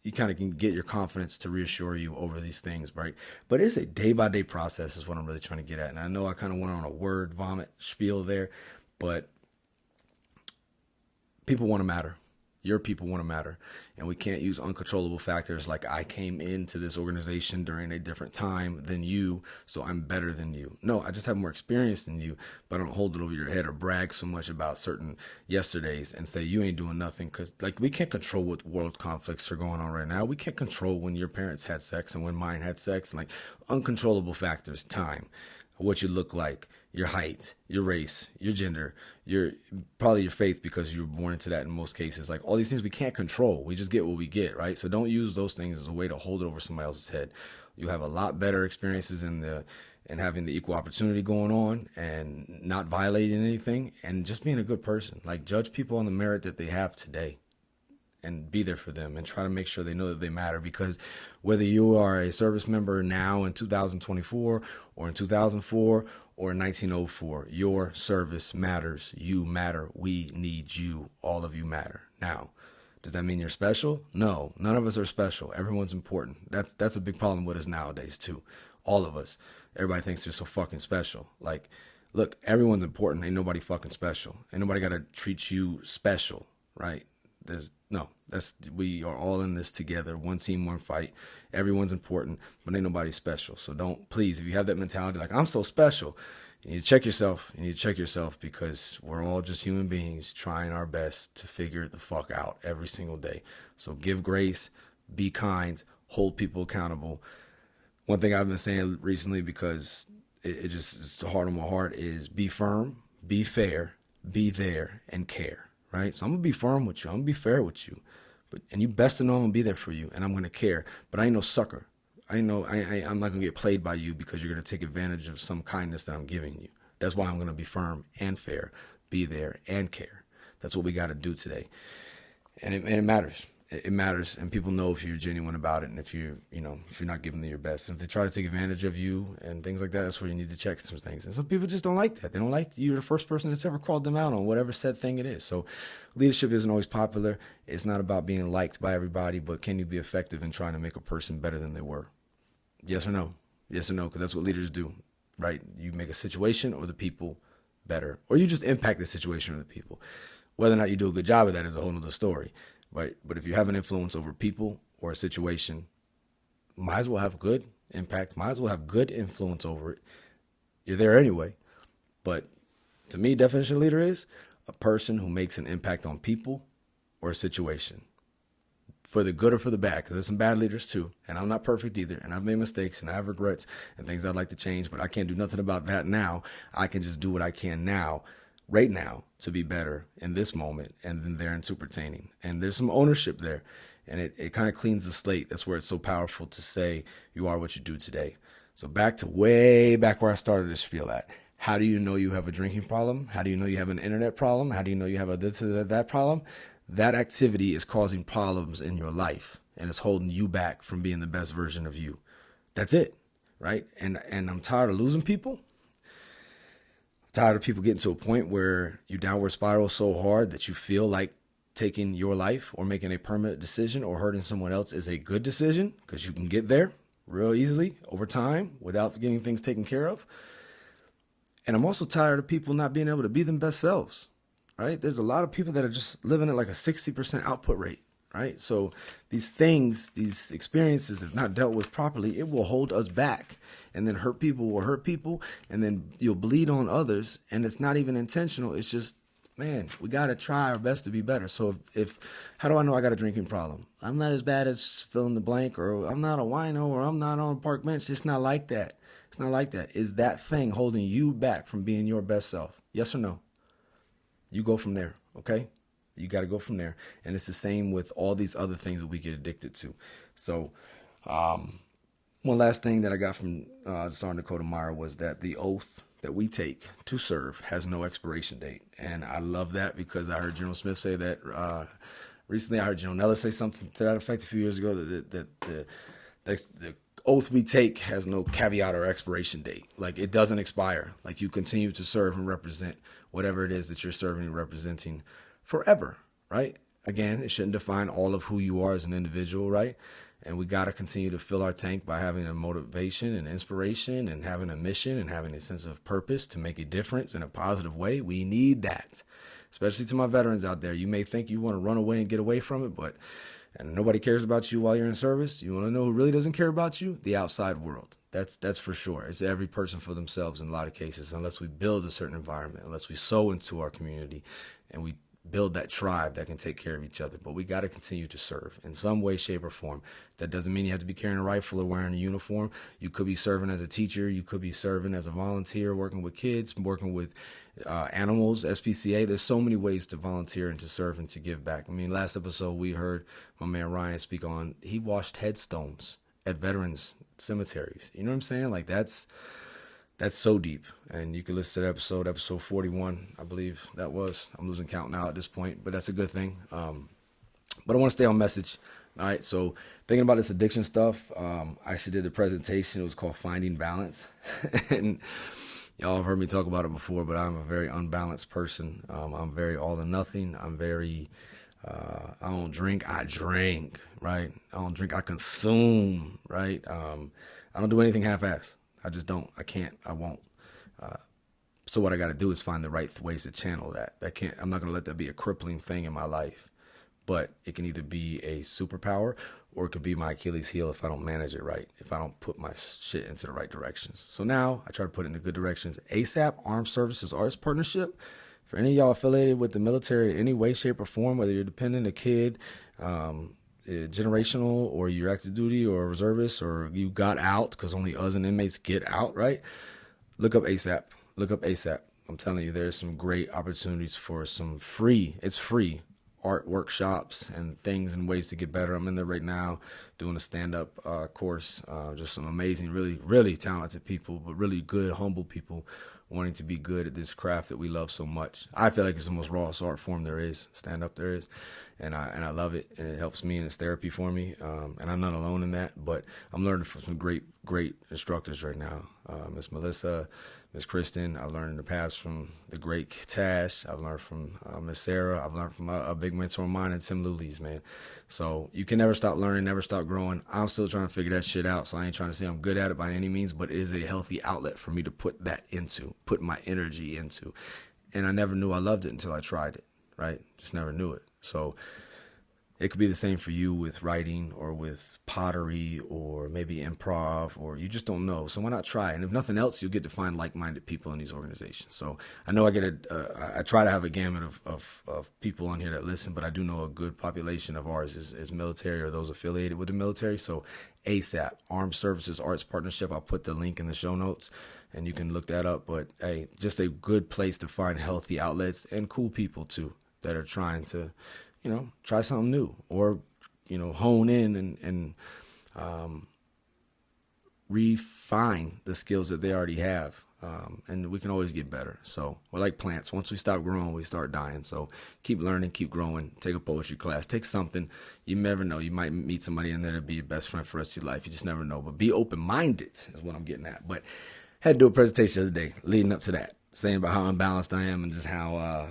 can get your confidence to reassure you over these things, right? But it's a day-by-day process is what I'm really trying to get at. And I know I kind of went on a word vomit spiel there, but people want to matter. Your people want to matter. And we can't use uncontrollable factors like I came into this organization during a different time than you, so I'm better than you. No, I just have more experience than you, but I don't hold it over your head or brag so much about certain yesterdays and say you ain't doing nothing. Because like, we can't control what world conflicts are going on right now. We can't control when your parents had sex and when mine had sex. And like, uncontrollable factors, time, what you look like, your height, your race, your gender, probably your faith, because you were born into that in most cases. Like, all these things we can't control. We just get what we get, right? So don't use those things as a way to hold it over somebody else's head. You have a lot better experiences in having the equal opportunity going on and not violating anything and just being a good person. Like, judge people on the merit that they have today and be there for them and try to make sure they know that they matter. Because whether you are a service member now in 2024 or in 2004 or in 1904, your service matters. You matter. We need you. All of you matter. Now, does that mean you're special? No, none of us are special. Everyone's important. That's a big problem with us nowadays too. All of us. Everybody thinks they're so fucking special. Like, look, everyone's important. Ain't nobody fucking special. Ain't nobody got to treat you special, right? We are all in this together. One team, one fight. Everyone's important, but ain't nobody special. So don't, please, if you have that mentality, like, I'm so special, you need to check yourself. You need to check yourself, because we're all just human beings trying our best to figure it the fuck out every single day. So give grace, be kind, hold people accountable. One thing I've been saying recently, because it's hard on my heart, is be firm, be fair, be there, and care. Right? So I'm going to be firm with you. I'm going to be fair with you. And you best to know I'm going to be there for you, and I'm going to care. But I ain't no sucker. I'm not going to get played by you because you're going to take advantage of some kindness that I'm giving you. That's why I'm going to be firm and fair, be there and care. That's what we got to do today. And it matters. It matters, and people know if you're genuine about it, and if you're not giving them your best. And if they try to take advantage of you and things like that, that's where you need to check some things. And some people just don't like that. They don't like you're the first person that's ever called them out on whatever said thing it is. So leadership isn't always popular. It's not about being liked by everybody, but can you be effective in trying to make a person better than they were? Yes or no? Yes or no? Because that's what leaders do, right? You make a situation or the people better, or you just impact the situation or the people. Whether or not you do a good job of that is a whole other story. Right. But if you have an influence over people or a situation, might as well have good impact, might as well have good influence over it. You're there anyway. But to me, definition of leader is a person who makes an impact on people or a situation, for the good or for the bad, because there's some bad leaders too. And I'm not perfect either. And I've made mistakes and I have regrets and things I'd like to change, but I can't do nothing about that now. I can just do what I can now, right now, to be better in this moment, and then there into pertaining. And there's some ownership there, and it kind of cleans the slate. That's where it's so powerful to say you are what you do today. So way back where I started this spiel at. How do you know you have a drinking problem? How do you know you have an internet problem? How do you know you have a this or that problem? That activity is causing problems in your life, and it's holding you back from being the best version of you. That's it, right? And I'm tired of losing people. Tired of people getting to a point where you downward spiral so hard that you feel like taking your life or making a permanent decision or hurting someone else is a good decision, because you can get there real easily over time without getting things taken care of. And I'm also tired of people not being able to be their best selves, right? There's a lot of people that are just living at like a 60% output rate, right? So these things, these experiences, if not dealt with properly, it will hold us back. And then hurt people will hurt people, and then you'll bleed on others. And it's not even intentional. It's just, man, we got to try our best to be better. So if how do I know I got a drinking problem? I'm not as bad as fill in the blank, or I'm not a wino, or I'm not on a park bench. It's not like that. It's not like that. Is that thing holding you back from being your best self? Yes or no? You go from there, okay? You got to go from there. And it's the same with all these other things that we get addicted to. So one last thing that I got from Sergeant Dakota Meyer was that the oath that we take to serve has no expiration date. And I love that because I heard General Smith say that recently. I heard General Nellis say something to that effect a few years ago, that the oath we take has no caveat or expiration date. Like, it doesn't expire. Like, you continue to serve and represent whatever it is that you're serving and representing forever, right? Again, it shouldn't define all of who you are as an individual, right? And we got to continue to fill our tank by having a motivation and inspiration and having a mission and having a sense of purpose to make a difference in a positive way. We need that, especially to my veterans out there. You may think you want to run away and get away from it, but and nobody cares about you while you're in service. You want to know who really doesn't care about you? The outside world. That's for sure. It's every person for themselves in a lot of cases, unless we build a certain environment, unless we sow into our community and we build that tribe that can take care of each other. But we got to continue to serve in some way, shape, or form. That doesn't mean you have to be carrying a rifle or wearing a uniform. You could be serving as a teacher. You could be serving as a volunteer, working with kids, working with animals, SPCA. There's so many ways to volunteer and to serve and to give back. I mean, last episode we heard my man Ryan speak on, he washed headstones at veterans cemeteries. You know what I'm saying? Like, that's so deep. And you can listen to that episode 41, I believe that was. I'm losing count now at this point, but that's a good thing. But I want to stay on message. All right, so thinking about this addiction stuff, I actually did a presentation. It was called Finding Balance. And y'all have heard me talk about it before, but I'm a very unbalanced person. I'm very all or nothing. I'm very, I don't drink, I drink, right? I don't drink, I consume, right? I don't do anything half-assed. I just don't. I can't. I won't. So what I got to do is find the right ways to channel that. I'm not going to let that be a crippling thing in my life. But it can either be a superpower or it could be my Achilles heel if I don't manage it right, if I don't put my shit into the right directions. So now I try to put it in the good directions. ASAP, Armed Services Arts Partnership. For any of y'all affiliated with the military in any way, shape, or form, whether you're dependent, a kid, generational, or you're active duty or a reservist, or you got out, because only us and inmates get out, right? Look up ASAP. Look up ASAP. I'm telling you, there's some great opportunities for some free art workshops and things and ways to get better. I'm in there right now doing a stand-up course. Just some amazing, really, really talented people, but really good, humble people wanting to be good at this craft that we love so much. I feel like it's the most rawest art form there is, stand-up there is. And I love it, and it helps me, and it's therapy for me. And I'm not alone in that, but I'm learning from some great instructors right now. Miss Melissa, Miss Kristen. I've learned in the past from the great Tash. I've learned from Miss Sarah. I've learned from a big mentor of mine, and Tim Lulis, man. So you can never stop learning, never stop growing. I'm still trying to figure that shit out, so I ain't trying to say I'm good at it by any means, but it is a healthy outlet for me to put my energy into. And I never knew I loved it until I tried it, right? Just never knew it. So it could be the same for you with writing or with pottery or maybe improv, or you just don't know. So why not try? And if nothing else, you'll get to find like-minded people in these organizations. So I know I try to have a gamut of people on here that listen, but I do know a good population of ours is military or those affiliated with the military. So ASAP, Armed Services Arts Partnership. I'll put the link in the show notes and you can look that up. But hey, just a good place to find healthy outlets and cool people too that are trying to, try something new or, hone in and refine the skills that they already have. And we can always get better. So we're like plants. Once we stop growing, we start dying. So keep learning, keep growing, take a poetry class, take something. You never know. You might meet somebody in there to be your best friend for the rest of your life. You just never know. But be open-minded is what I'm getting at. But I had to do a presentation the other day leading up to that, saying about how unbalanced I am and just how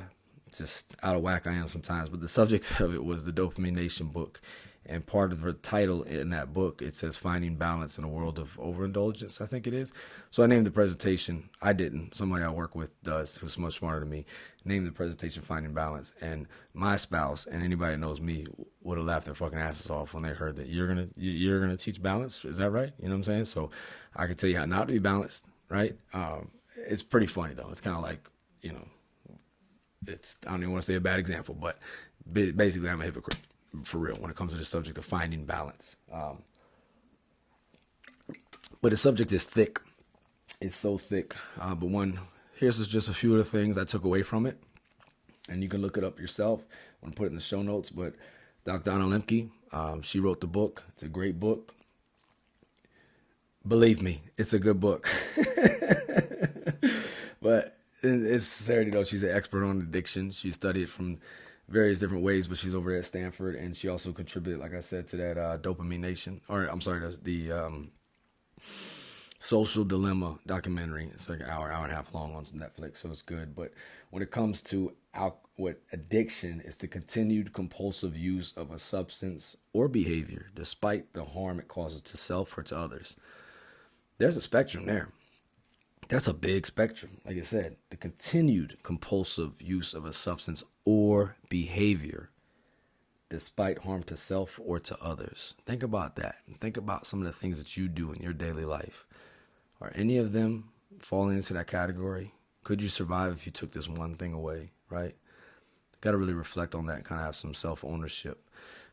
just out of whack I am sometimes. But the subject of it was the Dopamine Nation book. And part of the title in that book, it says Finding Balance in a World of Overindulgence, I think it is. So I named the presentation, I didn't, somebody I work with does, who's much smarter than me, named the presentation Finding Balance. And my spouse and anybody that knows me would have laughed their fucking asses off when they heard that you're gonna teach balance. Is that right? You know what I'm saying? So I can tell you how not to be balanced, right? It's pretty funny though. It's kind of like, you know, I don't even want to say a bad example, but basically I'm a hypocrite for real when it comes to the subject of finding balance. But the subject is thick. It's so thick. But here's just a few of the things I took away from it. And you can look it up yourself. I'm going to put it in the show notes. But Dr. Lembke, she wrote the book. It's a great book. Believe me, it's a good book. But it's sincerity though. She's an expert on addiction. She studied from various different ways, but she's over there at Stanford, and she also contributed, like I said, to that Dopamine Nation, or I'm sorry, the Social Dilemma documentary. It's like an hour and a half long on Netflix, so it's good. But when it comes to what addiction is, the continued compulsive use of a substance or behavior, despite the harm it causes to self or to others. There's a spectrum there. That's a big spectrum. Like I said, the continued compulsive use of a substance or behavior despite harm to self or to others. Think about that. Think about some of the things that you do in your daily life. Are any of them falling into that category? Could you survive if you took this one thing away, right? Got to really reflect on that and kind of have some self-ownership.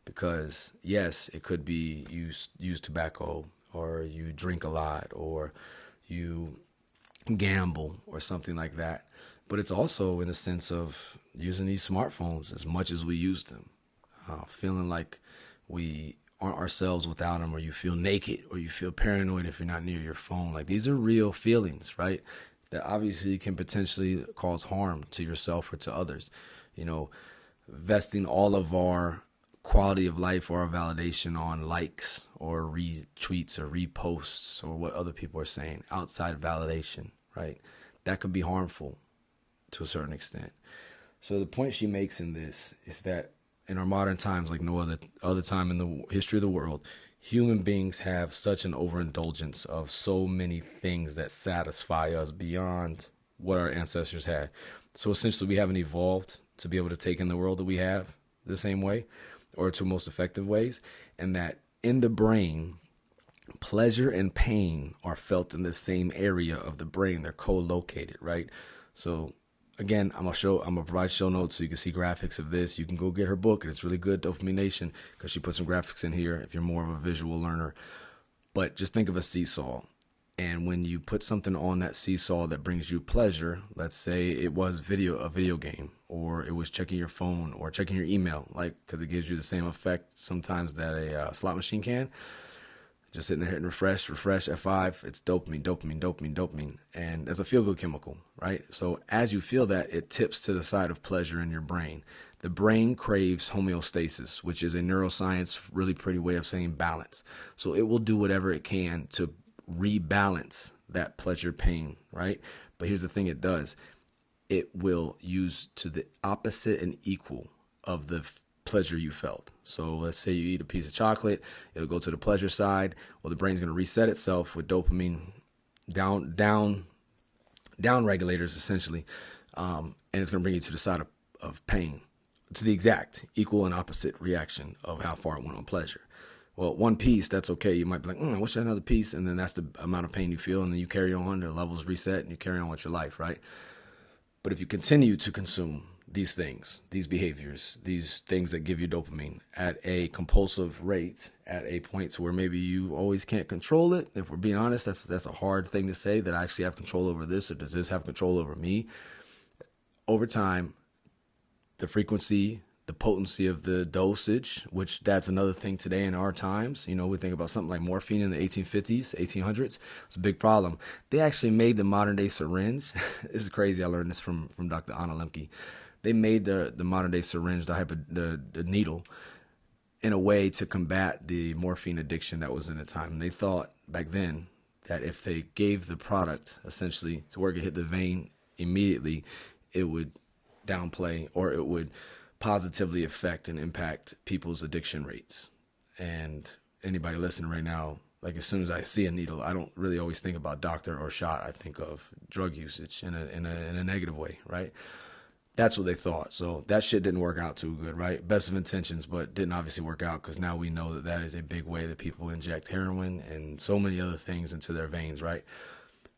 Because, yes, it could be you use tobacco, or you drink a lot, or you gamble or something like that. But it's also in a sense of using these smartphones as much as we use them, feeling like we aren't ourselves without them, or you feel naked, or you feel paranoid if you're not near your phone. Like, these are real feelings, right? That obviously can potentially cause harm to yourself or to others. You know, vesting all of our quality of life or our validation on likes or retweets or reposts or what other people are saying outside validation, right? That could be harmful to a certain extent. So the point she makes in this is that in our modern times, like no other time in the history of the world, human beings have such an overindulgence of so many things that satisfy us beyond what our ancestors had. So essentially we haven't evolved to be able to take in the world that we have the same way, or to most effective ways, and that in the brain, pleasure and pain are felt in the same area of the brain. They're co-located, right? So again, I'm gonna provide show notes so you can see graphics of this. You can go get her book, and it's really good, Dopamine Nation, because she put some graphics in here if you're more of a visual learner. But just think of a seesaw. And when you put something on that seesaw that brings you pleasure, let's say it was a video game, or it was checking your phone or checking your email, like, because it gives you the same effect sometimes that a slot machine can. Just sitting there hitting refresh, F5, it's dopamine. And that's a feel-good chemical, right? So as you feel that, it tips to the side of pleasure in your brain. The brain craves homeostasis, which is a neuroscience really pretty way of saying balance. So it will do whatever it can to rebalance that pleasure pain, right? But here's the thing it does. It will use to the opposite and equal of the pleasure you felt. So let's say you eat a piece of chocolate, it'll go to the pleasure side. Well, the brain's going to reset itself with dopamine down regulators essentially, and it's going to bring you to the side of pain, to the exact equal and opposite reaction of how far it went on pleasure. Well, one piece, that's okay. You might be like, I wish I had another piece. And then that's the amount of pain you feel. And then you carry on, the levels reset, and you carry on with your life, right? But if you continue to consume these things, these behaviors, these things that give you dopamine at a compulsive rate, at a point to where maybe you always can't control it. If we're being honest, that's a hard thing to say, that I actually have control over this, or does this have control over me? Over time, the frequency, the potency of the dosage, which that's another thing today in our times. You know, we think about something like morphine in the 1850s, 1800s. It's a big problem. They actually made the modern day syringe. This is crazy. I learned this from Dr. Anna Lembke. They made the modern day syringe, the needle, in a way to combat the morphine addiction that was in the time. And they thought back then that if they gave the product essentially to where it could hit the vein immediately, it would downplay, or it would positively affect and impact people's addiction rates. And anybody listening right now, like as soon as I see a needle, I don't really always think about doctor or shot. I think of drug usage in a negative way, right? That's what they thought. So that shit didn't work out too good, right? Best of intentions, but didn't obviously work out, because now we know that that is a big way that people inject heroin and so many other things into their veins, right?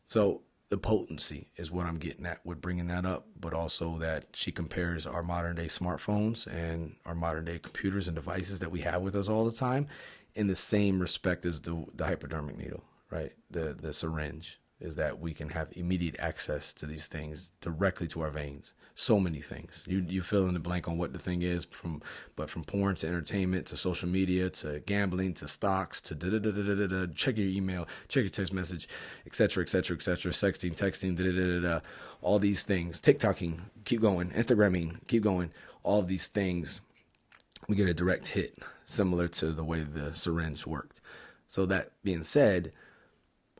So the potency is what I'm getting at with bringing that up, but also that she compares our modern day smartphones and our modern day computers and devices that we have with us all the time in the same respect as the hypodermic needle, right? The syringe, is that we can have immediate access to these things directly to our veins. So many things. You fill in the blank on what the thing is, from porn to entertainment to social media to gambling to stocks to check your email, check your text message, etc., etc., etc., sexting, texting, all these things, TikToking, keep going, Instagramming, keep going. All of these things, we get a direct hit, similar to the way the syringe worked. So that being said,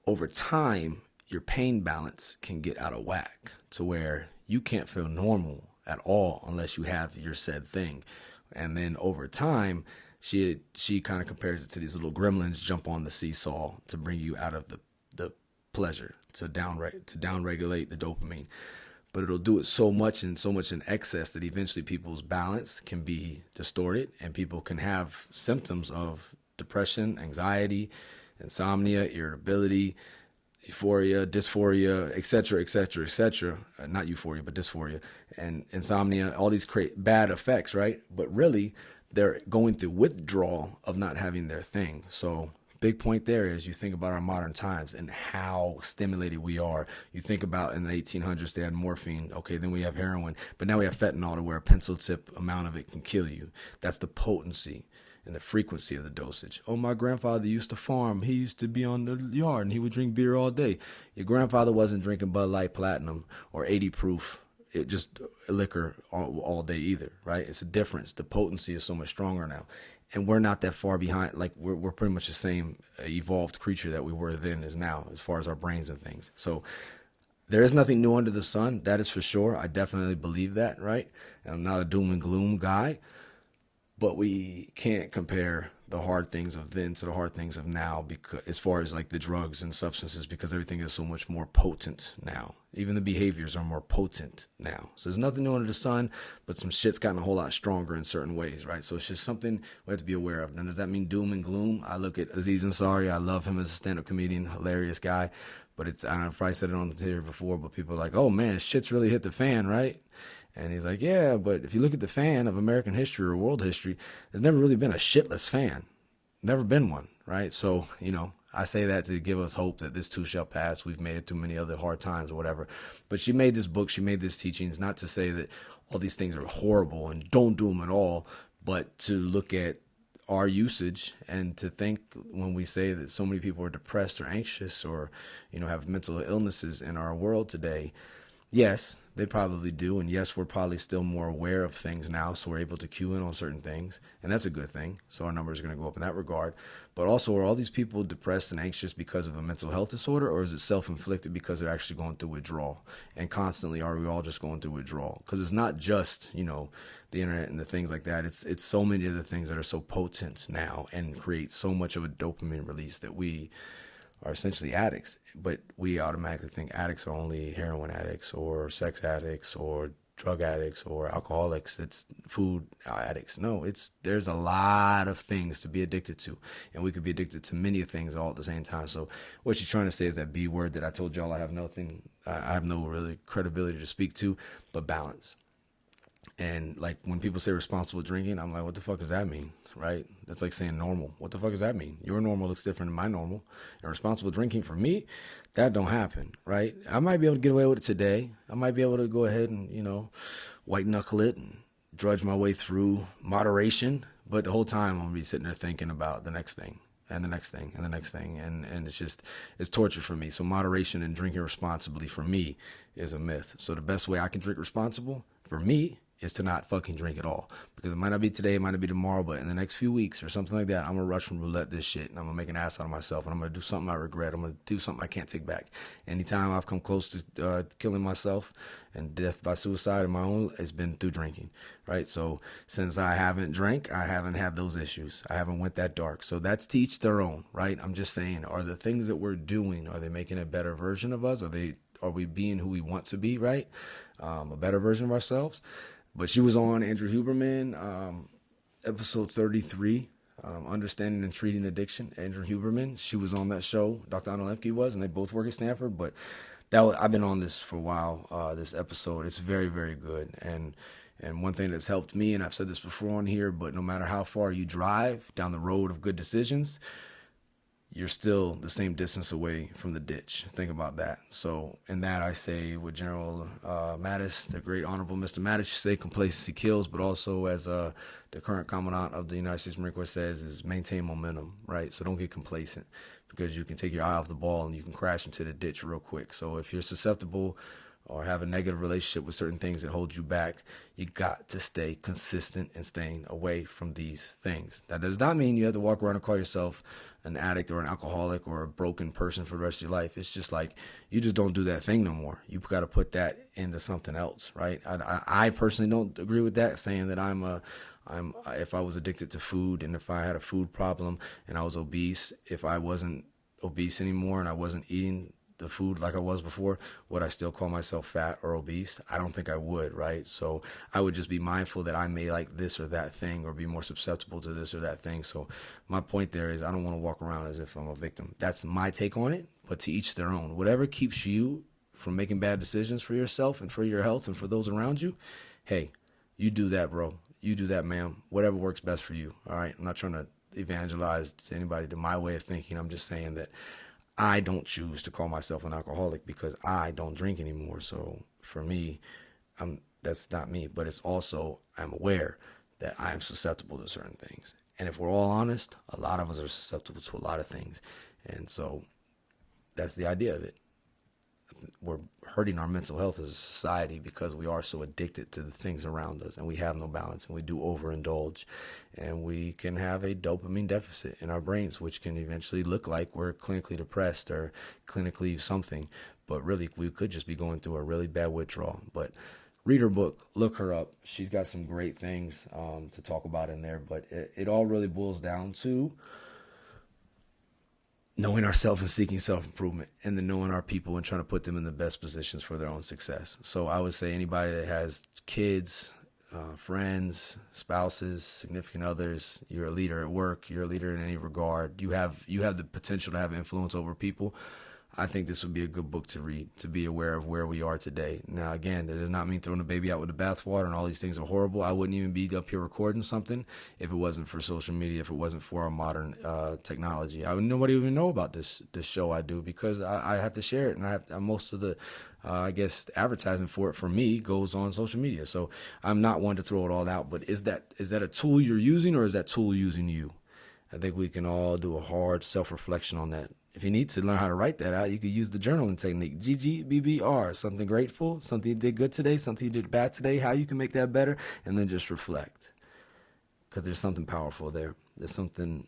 over time, your pain balance can get out of whack to where you can't feel normal at all unless you have your said thing. And then over time, she kind of compares it to these little gremlins jump on the seesaw to bring you out of the pleasure, to downregulate the dopamine. But it'll do it so much in excess that eventually people's balance can be distorted, and people can have symptoms of depression, anxiety, insomnia, irritability, euphoria, dysphoria, etc., etc., etc. Not euphoria, but dysphoria and insomnia. All these create bad effects, right? But really, they're going through withdrawal of not having their thing. So big point there is, you think about our modern times and how stimulated we are. You think about in the 1800s, they had morphine. Okay, then we have heroin. But now we have fentanyl, to where a pencil tip amount of it can kill you. That's the potency and the frequency of the dosage. Oh, my grandfather used to farm. He used to be on the yard and he would drink beer all day. Your grandfather wasn't drinking Bud Light Platinum or 80 proof, just liquor all day either, right? It's a difference. The potency is so much stronger now. And we're not that far behind. Like we're pretty much the same evolved creature that we were then as now, as far as our brains and things. So there is nothing new under the sun. That is for sure. I definitely believe that, right? And I'm not a doom and gloom guy. But we can't compare the hard things of then to the hard things of now, because as far as like the drugs and substances, because everything is so much more potent now. Even the behaviors are more potent now. So there's nothing new under the sun, but some shit's gotten a whole lot stronger in certain ways, right? So it's just something we have to be aware of. Now, does that mean doom and gloom? I look at Aziz Ansari. I love him as a stand-up comedian, hilarious guy. But I've probably said it on the TV before, but people are like, oh man, shit's really hit the fan, right? And he's like, yeah, but if you look at the fan of American history or world history, there's never really been a shitless fan. Never been one, right? So, I say that to give us hope that this too shall pass. We've made it through many other hard times or whatever. But she made this book, she made these teachings, not to say that all these things are horrible and don't do them at all, but to look at our usage and to think, when we say that so many people are depressed or anxious or, have mental illnesses in our world today, yes, they probably do. And yes, we're probably still more aware of things now, so we're able to cue in on certain things. And that's a good thing. So our numbers are going to go up in that regard. But also, are all these people depressed and anxious because of a mental health disorder, or is it self-inflicted because they're actually going through withdrawal? And constantly, are we all just going through withdrawal? Because it's not just, the internet and the things like that. It's so many of the things that are so potent now and create so much of a dopamine release that we are essentially addicts, but we automatically think addicts are only heroin addicts or sex addicts or drug addicts or alcoholics. It's food addicts. No, there's a lot of things to be addicted to, and we could be addicted to many things all at the same time. So what she's trying to say is that B word that I told y'all I have no really credibility to speak to, but balance. And like when people say responsible drinking, I'm like, what the fuck does that mean? Right? That's like saying normal. What the fuck does that mean? Your normal looks different than my normal. And responsible drinking for me, that don't happen, right? I might be able to get away with it today. I might be able to go ahead and, white knuckle it and drudge my way through moderation. But the whole time I'm going to be sitting there thinking about the next thing and the next thing and the next thing. And it's torture for me. So moderation and drinking responsibly for me is a myth. So the best way I can drink responsible for me is to not fucking drink at all. Because it might not be today, it might not be tomorrow, but in the next few weeks or something like that, I'm gonna Russian roulette this shit, and I'm gonna make an ass out of myself, and I'm gonna do something I regret. I'm gonna do something I can't take back. Anytime I've come close to killing myself and death by suicide in my own, it's been through drinking, right? So since I haven't drank, I haven't had those issues. I haven't went that dark. So that's to each their own, right? I'm just saying, are the things that we're doing, are they making a better version of us? Are we being who we want to be, right? A better version of ourselves. But she was on Andrew Huberman, episode 33, Understanding and Treating Addiction. Andrew Huberman, she was on that show. Dr. Lembke was, and they both work at Stanford. But I've been on this for a while, this episode. It's very, very good. And one thing that's helped me, and I've said this before on here, but no matter how far you drive down the road of good decisions, you're still the same distance away from the ditch. Think about that. So in that, I say with General Mattis, the great honorable Mr. Mattis, say complacency kills, but also as the current commandant of the United States Marine Corps says, is maintain momentum, right? So don't get complacent, because you can take your eye off the ball and you can crash into the ditch real quick. So if you're susceptible or have a negative relationship with certain things that hold you back, you got to stay consistent in staying away from these things. That does not mean you have to walk around and call yourself an addict or an alcoholic or a broken person for the rest of your life. It's just like, you just don't do that thing no more. You've got to put that into something else, right? I personally don't agree with that, saying that if I was addicted to food and if I had a food problem and I was obese, if I wasn't obese anymore and I wasn't eating the food like I was before, would I still call myself fat or obese? I don't think I would, right? So I would just be mindful that I may like this or that thing or be more susceptible to this or that thing. So my point there is, I don't want to walk around as if I'm a victim. That's my take on it, but to each their own. Whatever keeps you from making bad decisions for yourself and for your health and for those around you, hey, you do that, bro. You do that, ma'am. Whatever works best for you, all right? I'm not trying to evangelize to anybody to my way of thinking. I'm just saying that I don't choose to call myself an alcoholic because I don't drink anymore. So for me, that's not me. But it's also, I'm aware that I am susceptible to certain things. And if we're all honest, a lot of us are susceptible to a lot of things. And so that's the idea of it. We're hurting our mental health as a society because we are so addicted to the things around us, and we have no balance, and we do overindulge, and we can have a dopamine deficit in our brains, which can eventually look like we're clinically depressed or clinically something, but really we could just be going through a really bad withdrawal. But read her book, look her up. She's got some great things to talk about in there, but it all really boils down to knowing ourselves and seeking self-improvement, and then knowing our people and trying to put them in the best positions for their own success. So I would say anybody that has kids, friends, spouses, significant others, you're a leader at work, you're a leader in any regard, you have the potential to have influence over people. I think this would be a good book to read, to be aware of where we are today. Now, again, that does not mean throwing the baby out with the bathwater and all these things are horrible. I wouldn't even be up here recording something if it wasn't for social media, if it wasn't for our modern technology. Nobody would even know about this show I do because I have to share it, and most of the, advertising for it for me goes on social media. So I'm not one to throw it all out, but is that a tool you're using, or is that tool using you? I think we can all do a hard self-reflection on that. If you need to learn how to write that out, you could use the journaling technique, GGBBR, something grateful, something you did good today, something you did bad today, how you can make that better, and then just reflect. Because there's something powerful there. There's something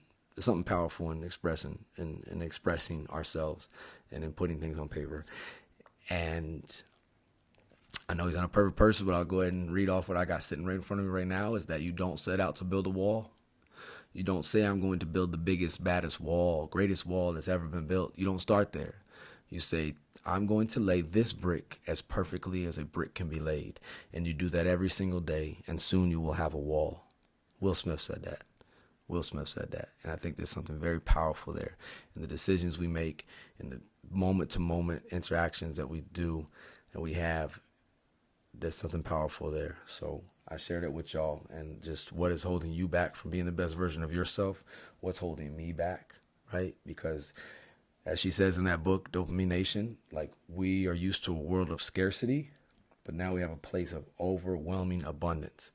powerful in expressing ourselves and in putting things on paper. And I know he's not a perfect person, but I'll go ahead and read off what I got sitting right in front of me right now, is that you don't set out to build a wall. You don't say, I'm going to build the biggest, baddest wall, greatest wall that's ever been built. You don't start there. You say, I'm going to lay this brick as perfectly as a brick can be laid. And you do that every single day, and soon you will have a wall. Will Smith said that. And I think there's something very powerful there in the decisions we make, in the moment-to-moment interactions that we do, that we have. There's something powerful there. So I shared it with y'all, and just what is holding you back from being the best version of yourself, what's holding me back, right? Because as she says in that book, Dopamine Nation, like, we are used to a world of scarcity, but now we have a place of overwhelming abundance.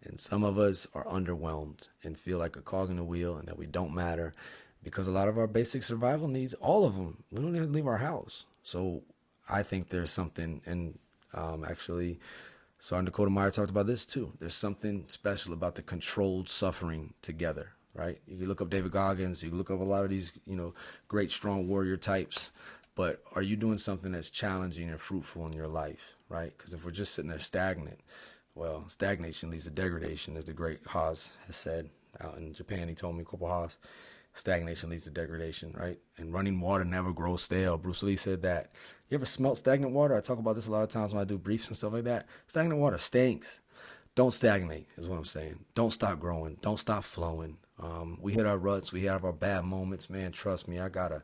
And some of us are underwhelmed and feel like a cog in the wheel and that we don't matter, because a lot of our basic survival needs, all of them, we don't even leave our house. So I think there's something, and actually Sergeant Dakota Meyer talked about this too. There's something special about the controlled suffering together, right? You can look up David Goggins, you can look up a lot of these, great strong warrior types, but are you doing something that's challenging and fruitful in your life, right? Because if we're just sitting there stagnant, well, stagnation leads to degradation, as the great Haas has said out in Japan. He told me, Corporal Haas, stagnation leads to degradation, right? And running water never grows stale. Bruce Lee said that. You ever smelt stagnant water? I talk about this a lot of times when I do briefs and stuff like that. Stagnant water stinks. Don't stagnate is what I'm saying. Don't stop growing. Don't stop flowing. We hit our ruts. We have our bad moments, man. Trust me, I gotta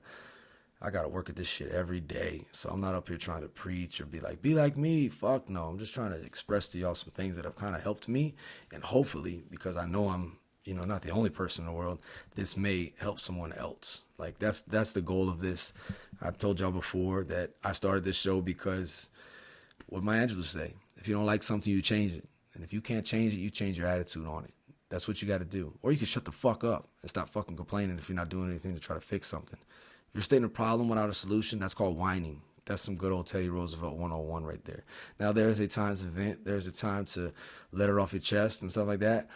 work at this shit every day. So I'm not up here trying to preach or be like me. Fuck no. I'm just trying to express to y'all some things that have kind of helped me. And hopefully, because I know I'm, not the only person in the world, this may help someone else. Like that's the goal of this. I've told y'all before that I started this show because what Maya Angelou say, if you don't like something, you change it. And if you can't change it, you change your attitude on it. That's what you got to do. Or you can shut the fuck up and stop fucking complaining if you're not doing anything to try to fix something. If you're stating a problem without a solution, that's called whining. That's some good old Teddy Roosevelt 101 right there. Now, there is a time to vent. There's a time to let it off your chest and stuff like that.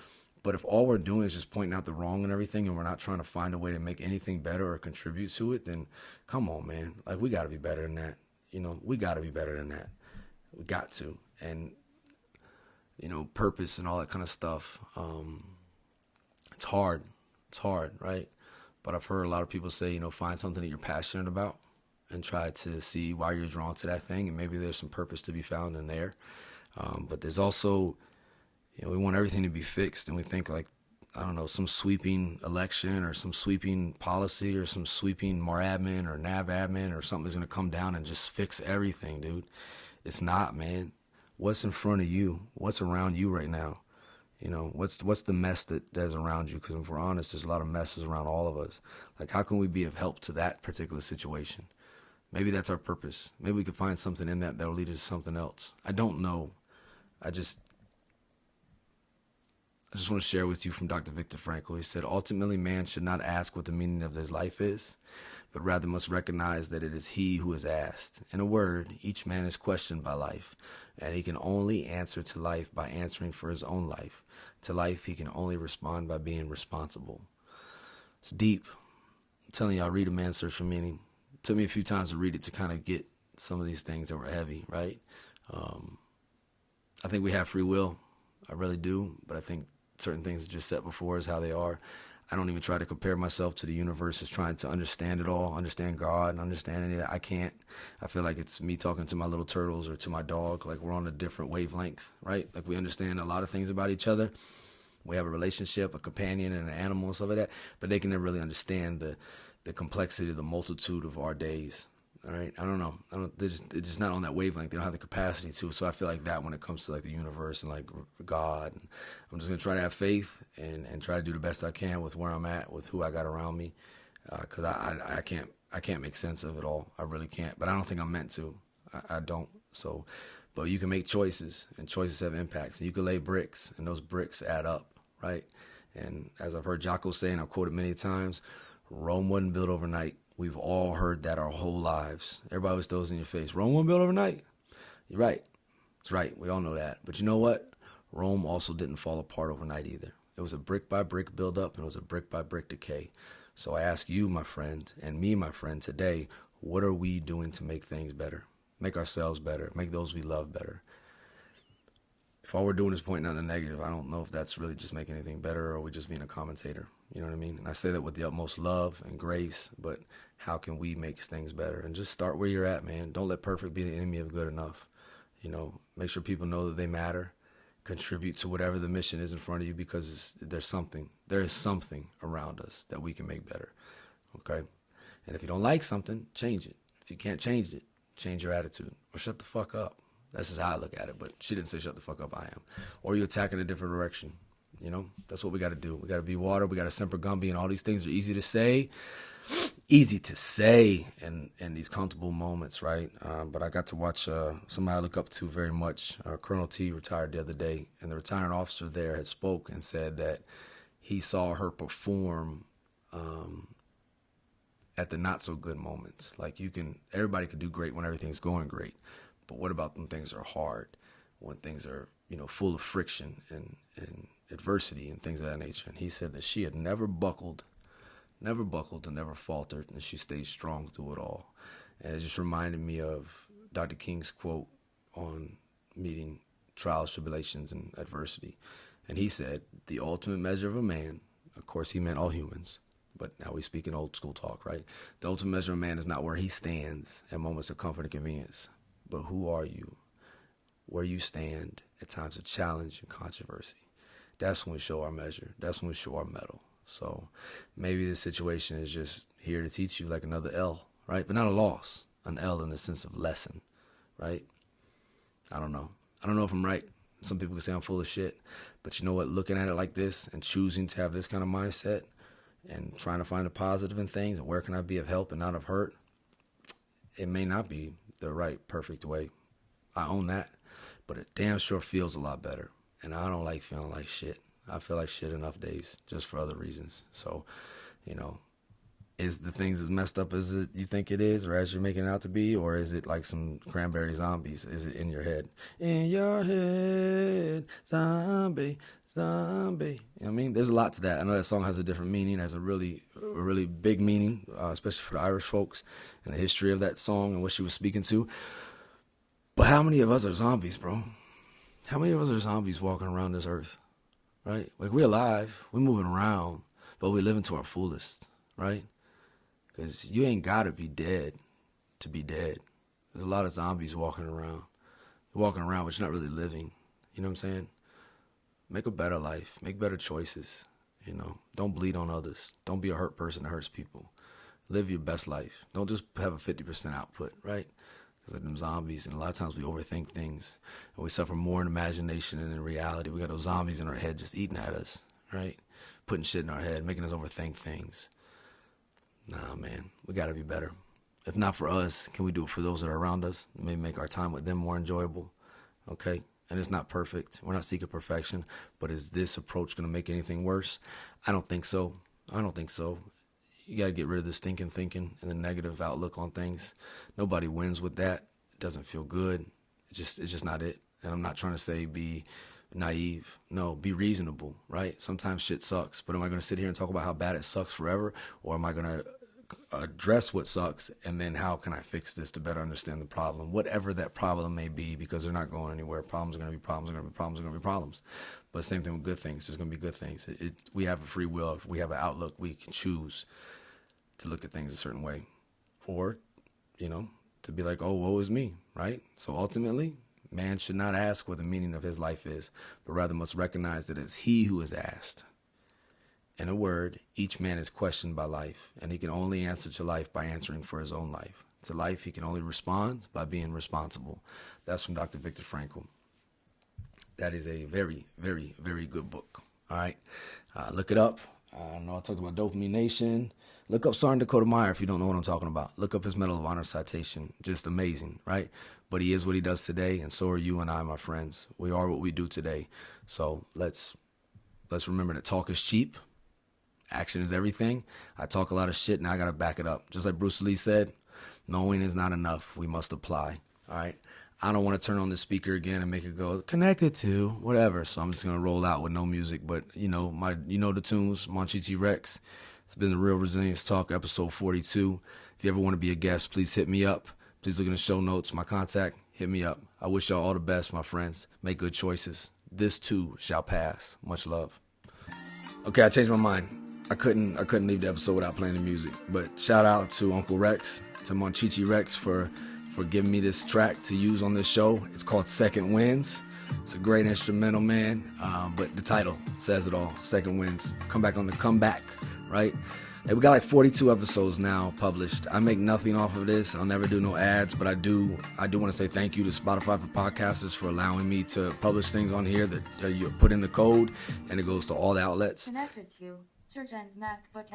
But if all we're doing is just pointing out the wrong and everything, and we're not trying to find a way to make anything better or contribute to it, then come on, man. Like, we got to be better than that. We got to be better than that. We got to. And, purpose and all that kind of stuff, it's hard. It's hard, right? But I've heard a lot of people say, find something that you're passionate about and try to see why you're drawn to that thing. And maybe there's some purpose to be found in there. But there's also, we want everything to be fixed. And we think like, I don't know, some sweeping election or some sweeping policy or some sweeping MAR admin or NAV admin or something is going to come down and just fix everything, dude. It's not, man. What's in front of you? What's around you right now? What's the mess that's around you? Because if we're honest, there's a lot of messes around all of us. Like, how can we be of help to that particular situation? Maybe that's our purpose. Maybe we could find something in that'll lead us to something else. I don't know. I just want to share with you from Dr. Viktor Frankl. He said, ultimately, man should not ask what the meaning of his life is, but rather must recognize that it is he who is asked. In a word, each man is questioned by life, and he can only answer to life by answering for his own life. To life, he can only respond by being responsible. It's deep. I'm telling y'all, read A Man's Search for Meaning. It took me a few times to read it to kind of get some of these things that were heavy, right? I think we have free will. I really do. But I think certain things are just set before us how they are. I don't even try to compare myself to the universe as trying to understand it all, understand God, and understand any of that. I can't. I feel like it's me talking to my little turtles or to my dog. Like, we're on a different wavelength, right? Like, we understand a lot of things about each other. We have a relationship, a companion, and an animal and stuff like that. But they can never really understand the complexity, the multitude of our days. All right, I don't know. They're just not on that wavelength. They don't have the capacity to. So I feel like that when it comes to like the universe and like God, and I'm just gonna try to have faith and try to do the best I can with where I'm at, with who I got around me, because I can't make sense of it all. I really can't. But I don't think I'm meant to. I don't. So, but you can make choices, and choices have impacts. And you can lay bricks, and those bricks add up, right? And as I've heard Jocko say, and I've quoted many times, Rome wasn't built overnight. We've all heard that our whole lives. Everybody always throws in your face, Rome wasn't built overnight. You're right. It's right. We all know that. But you know what? Rome also didn't fall apart overnight either. It was a brick by brick build up, and it was a brick by brick decay. So I ask you, my friend, and me, my friend, today, what are we doing to make things better? Make ourselves better. Make those we love better. If all we're doing is pointing out the negative, I don't know if that's really just making anything better, or we just being a commentator. You know what I mean? And I say that with the utmost love and grace, but how can we make things better? And just start where you're at, man. Don't let perfect be the enemy of good enough. Make sure people know that they matter. Contribute to whatever the mission is in front of you, because there is something around us that we can make better. Okay? And if you don't like something, change it. If you can't change it, change your attitude, or shut the fuck up. That's just how I look at it. But she didn't say shut the fuck up, I am. Or you attack in a different direction. That's what we got to do. We got to be water. We got to Semper Gumby, and all these things are easy to say in these comfortable moments, right? But I got to watch somebody I look up to very much. Colonel T retired the other day, and the retiring officer there had spoke and said that he saw her perform at the not so good moments. Like, everybody can do great when everything's going great. But what about when things are hard? when things are, full of friction and adversity and things of that nature. And he said that she had never buckled and never faltered, and she stayed strong through it all. And it just reminded me of Dr. King's quote on meeting trials, tribulations, and adversity. And he said, the ultimate measure of a man, of course he meant all humans, but now we speak in old school talk, right? The ultimate measure of a man is not where he stands at moments of comfort and convenience, but who are you, where you stand at times of challenge and controversy. That's when we show our measure. That's when we show our mettle. So maybe this situation is just here to teach you like another L, right? But not a loss, an L in the sense of lesson, right? I don't know if I'm right. Some people can say I'm full of shit, but you know what? Looking at it like this and choosing to have this kind of mindset and trying to find the positive in things and where can I be of help and not of hurt, it may not be the right, perfect way. I own that, but it damn sure feels a lot better. And I don't like feeling like shit. I feel like shit enough days just for other reasons. So, is the things as messed up as you think it is or as you're making it out to be, or is it like some cranberry zombies? Is it in your head? In your head, zombie, zombie. You know what I mean? There's a lot to that. I know that song has a different meaning, has a really big meaning, especially for the Irish folks and the history of that song and what she was speaking to. But how many of us are zombies, bro? How many of us are zombies walking around this earth, right? Like, we're alive, we're moving around, but we're living to our fullest, right? Because you ain't got to be dead to be dead. There's a lot of zombies walking around. You're walking around, but you're not really living. You know what I'm saying? Make a better life. Make better choices. Don't bleed on others. Don't be a hurt person that hurts people. Live your best life. Don't just have a 50% output, right? Because like them zombies, and a lot of times we overthink things, and we suffer more in imagination than in reality. We got those zombies in our head just eating at us, right? Putting shit in our head, making us overthink things. Nah, man, we got to be better. If not for us, can we do it for those that are around us? Maybe make our time with them more enjoyable, okay? And it's not perfect. We're not seeking perfection, but is this approach going to make anything worse? I don't think so. You got to get rid of this stinking thinking and the negative outlook on things. Nobody wins with that. It doesn't feel good. It's just not it. And I'm not trying to say be naive. No, be reasonable, right? Sometimes shit sucks, but am I going to sit here and talk about how bad it sucks forever? Or am I going to address what sucks and then how can I fix this to better understand the problem? Whatever that problem may be, because they're not going anywhere. Problems are going to be problems, are going to be problems, are going to be problems. But same thing with good things. There's going to be good things. We have a free will. If we have an outlook, we can choose to look at things a certain way. Or, to be like, oh, woe is me, right? So ultimately, man should not ask what the meaning of his life is, but rather must recognize that it's he who is asked. In a word, each man is questioned by life, and he can only answer to life by answering for his own life. To life, he can only respond by being responsible. That's from Dr. Viktor Frankl. That is a very, very, very good book. All right? Look it up. I know I talked about Dopamine Nation. Look up Sergeant Dakota Meyer if you don't know what I'm talking about. Look up his Medal of Honor citation. Just amazing, right? But he is what he does today, and so are you and I, my friends. We are what we do today. So let's remember that talk is cheap. Action is everything. I talk a lot of shit, and I got to back it up. Just like Bruce Lee said, knowing is not enough. We must apply, all right? I don't want to turn on the speaker again and make it go connected to whatever. So I'm just going to roll out with no music. But, the tunes, Monchichi Rex. It's been the Real Resilience Talk, episode 42. If you ever want to be a guest, please hit me up. Please look in the show notes, my contact, hit me up. I wish y'all all the best, my friends. Make good choices. This too shall pass. Much love. Okay, I changed my mind. I couldn't leave the episode without playing the music. But shout out to Uncle Rex, to Monchichi Rex for giving me this track to use on this show. It's called Second Winds. It's a great instrumental, man. But the title says it all. Second Winds. Come back on the comeback, right? Hey, we got like 42 episodes now published. I make nothing off of this. I'll never do no ads, but I do want to say thank you to Spotify for Podcasters for allowing me to publish things on here that you put in the code and it goes to all the outlets. Connected to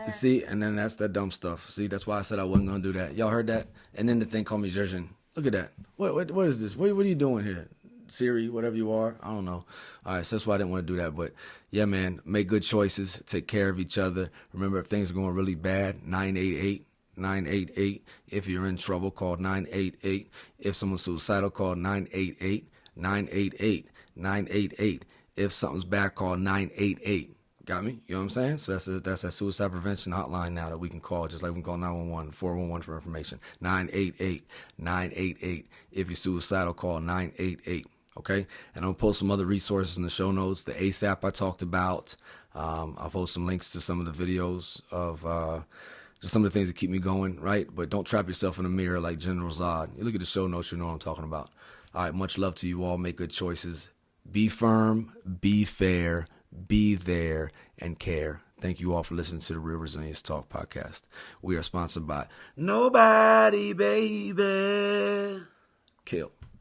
See, and then that's that dumb stuff. See, that's why I said I wasn't going to do that. Y'all heard that? And then the thing called me Zerjan. Look at that. What is this? What are you doing here? Siri, whatever you are. I don't know. All right, so that's why I didn't want to do that. But yeah, man, make good choices. Take care of each other. Remember, if things are going really bad, 988. If you're in trouble, call 988. If someone's suicidal, call 988. 988. 988. If something's bad, call 988. Got me? You know what I'm saying? So that's that suicide prevention hotline now that we can call, just like we can call 911, 411 for information. 988. 988. If you're suicidal, call 988. Okay? And I'll post some other resources in the show notes. The ASAP I talked about. I'll post some links to some of the videos of just some of the things that keep me going, right? But don't trap yourself in a mirror like General Zod. You look at the show notes, you know what I'm talking about. All right, much love to you all. Make good choices. Be firm, be fair, be there, and care. Thank you all for listening to the Real Resilience Talk podcast. We are sponsored by Nobody, baby. Kill.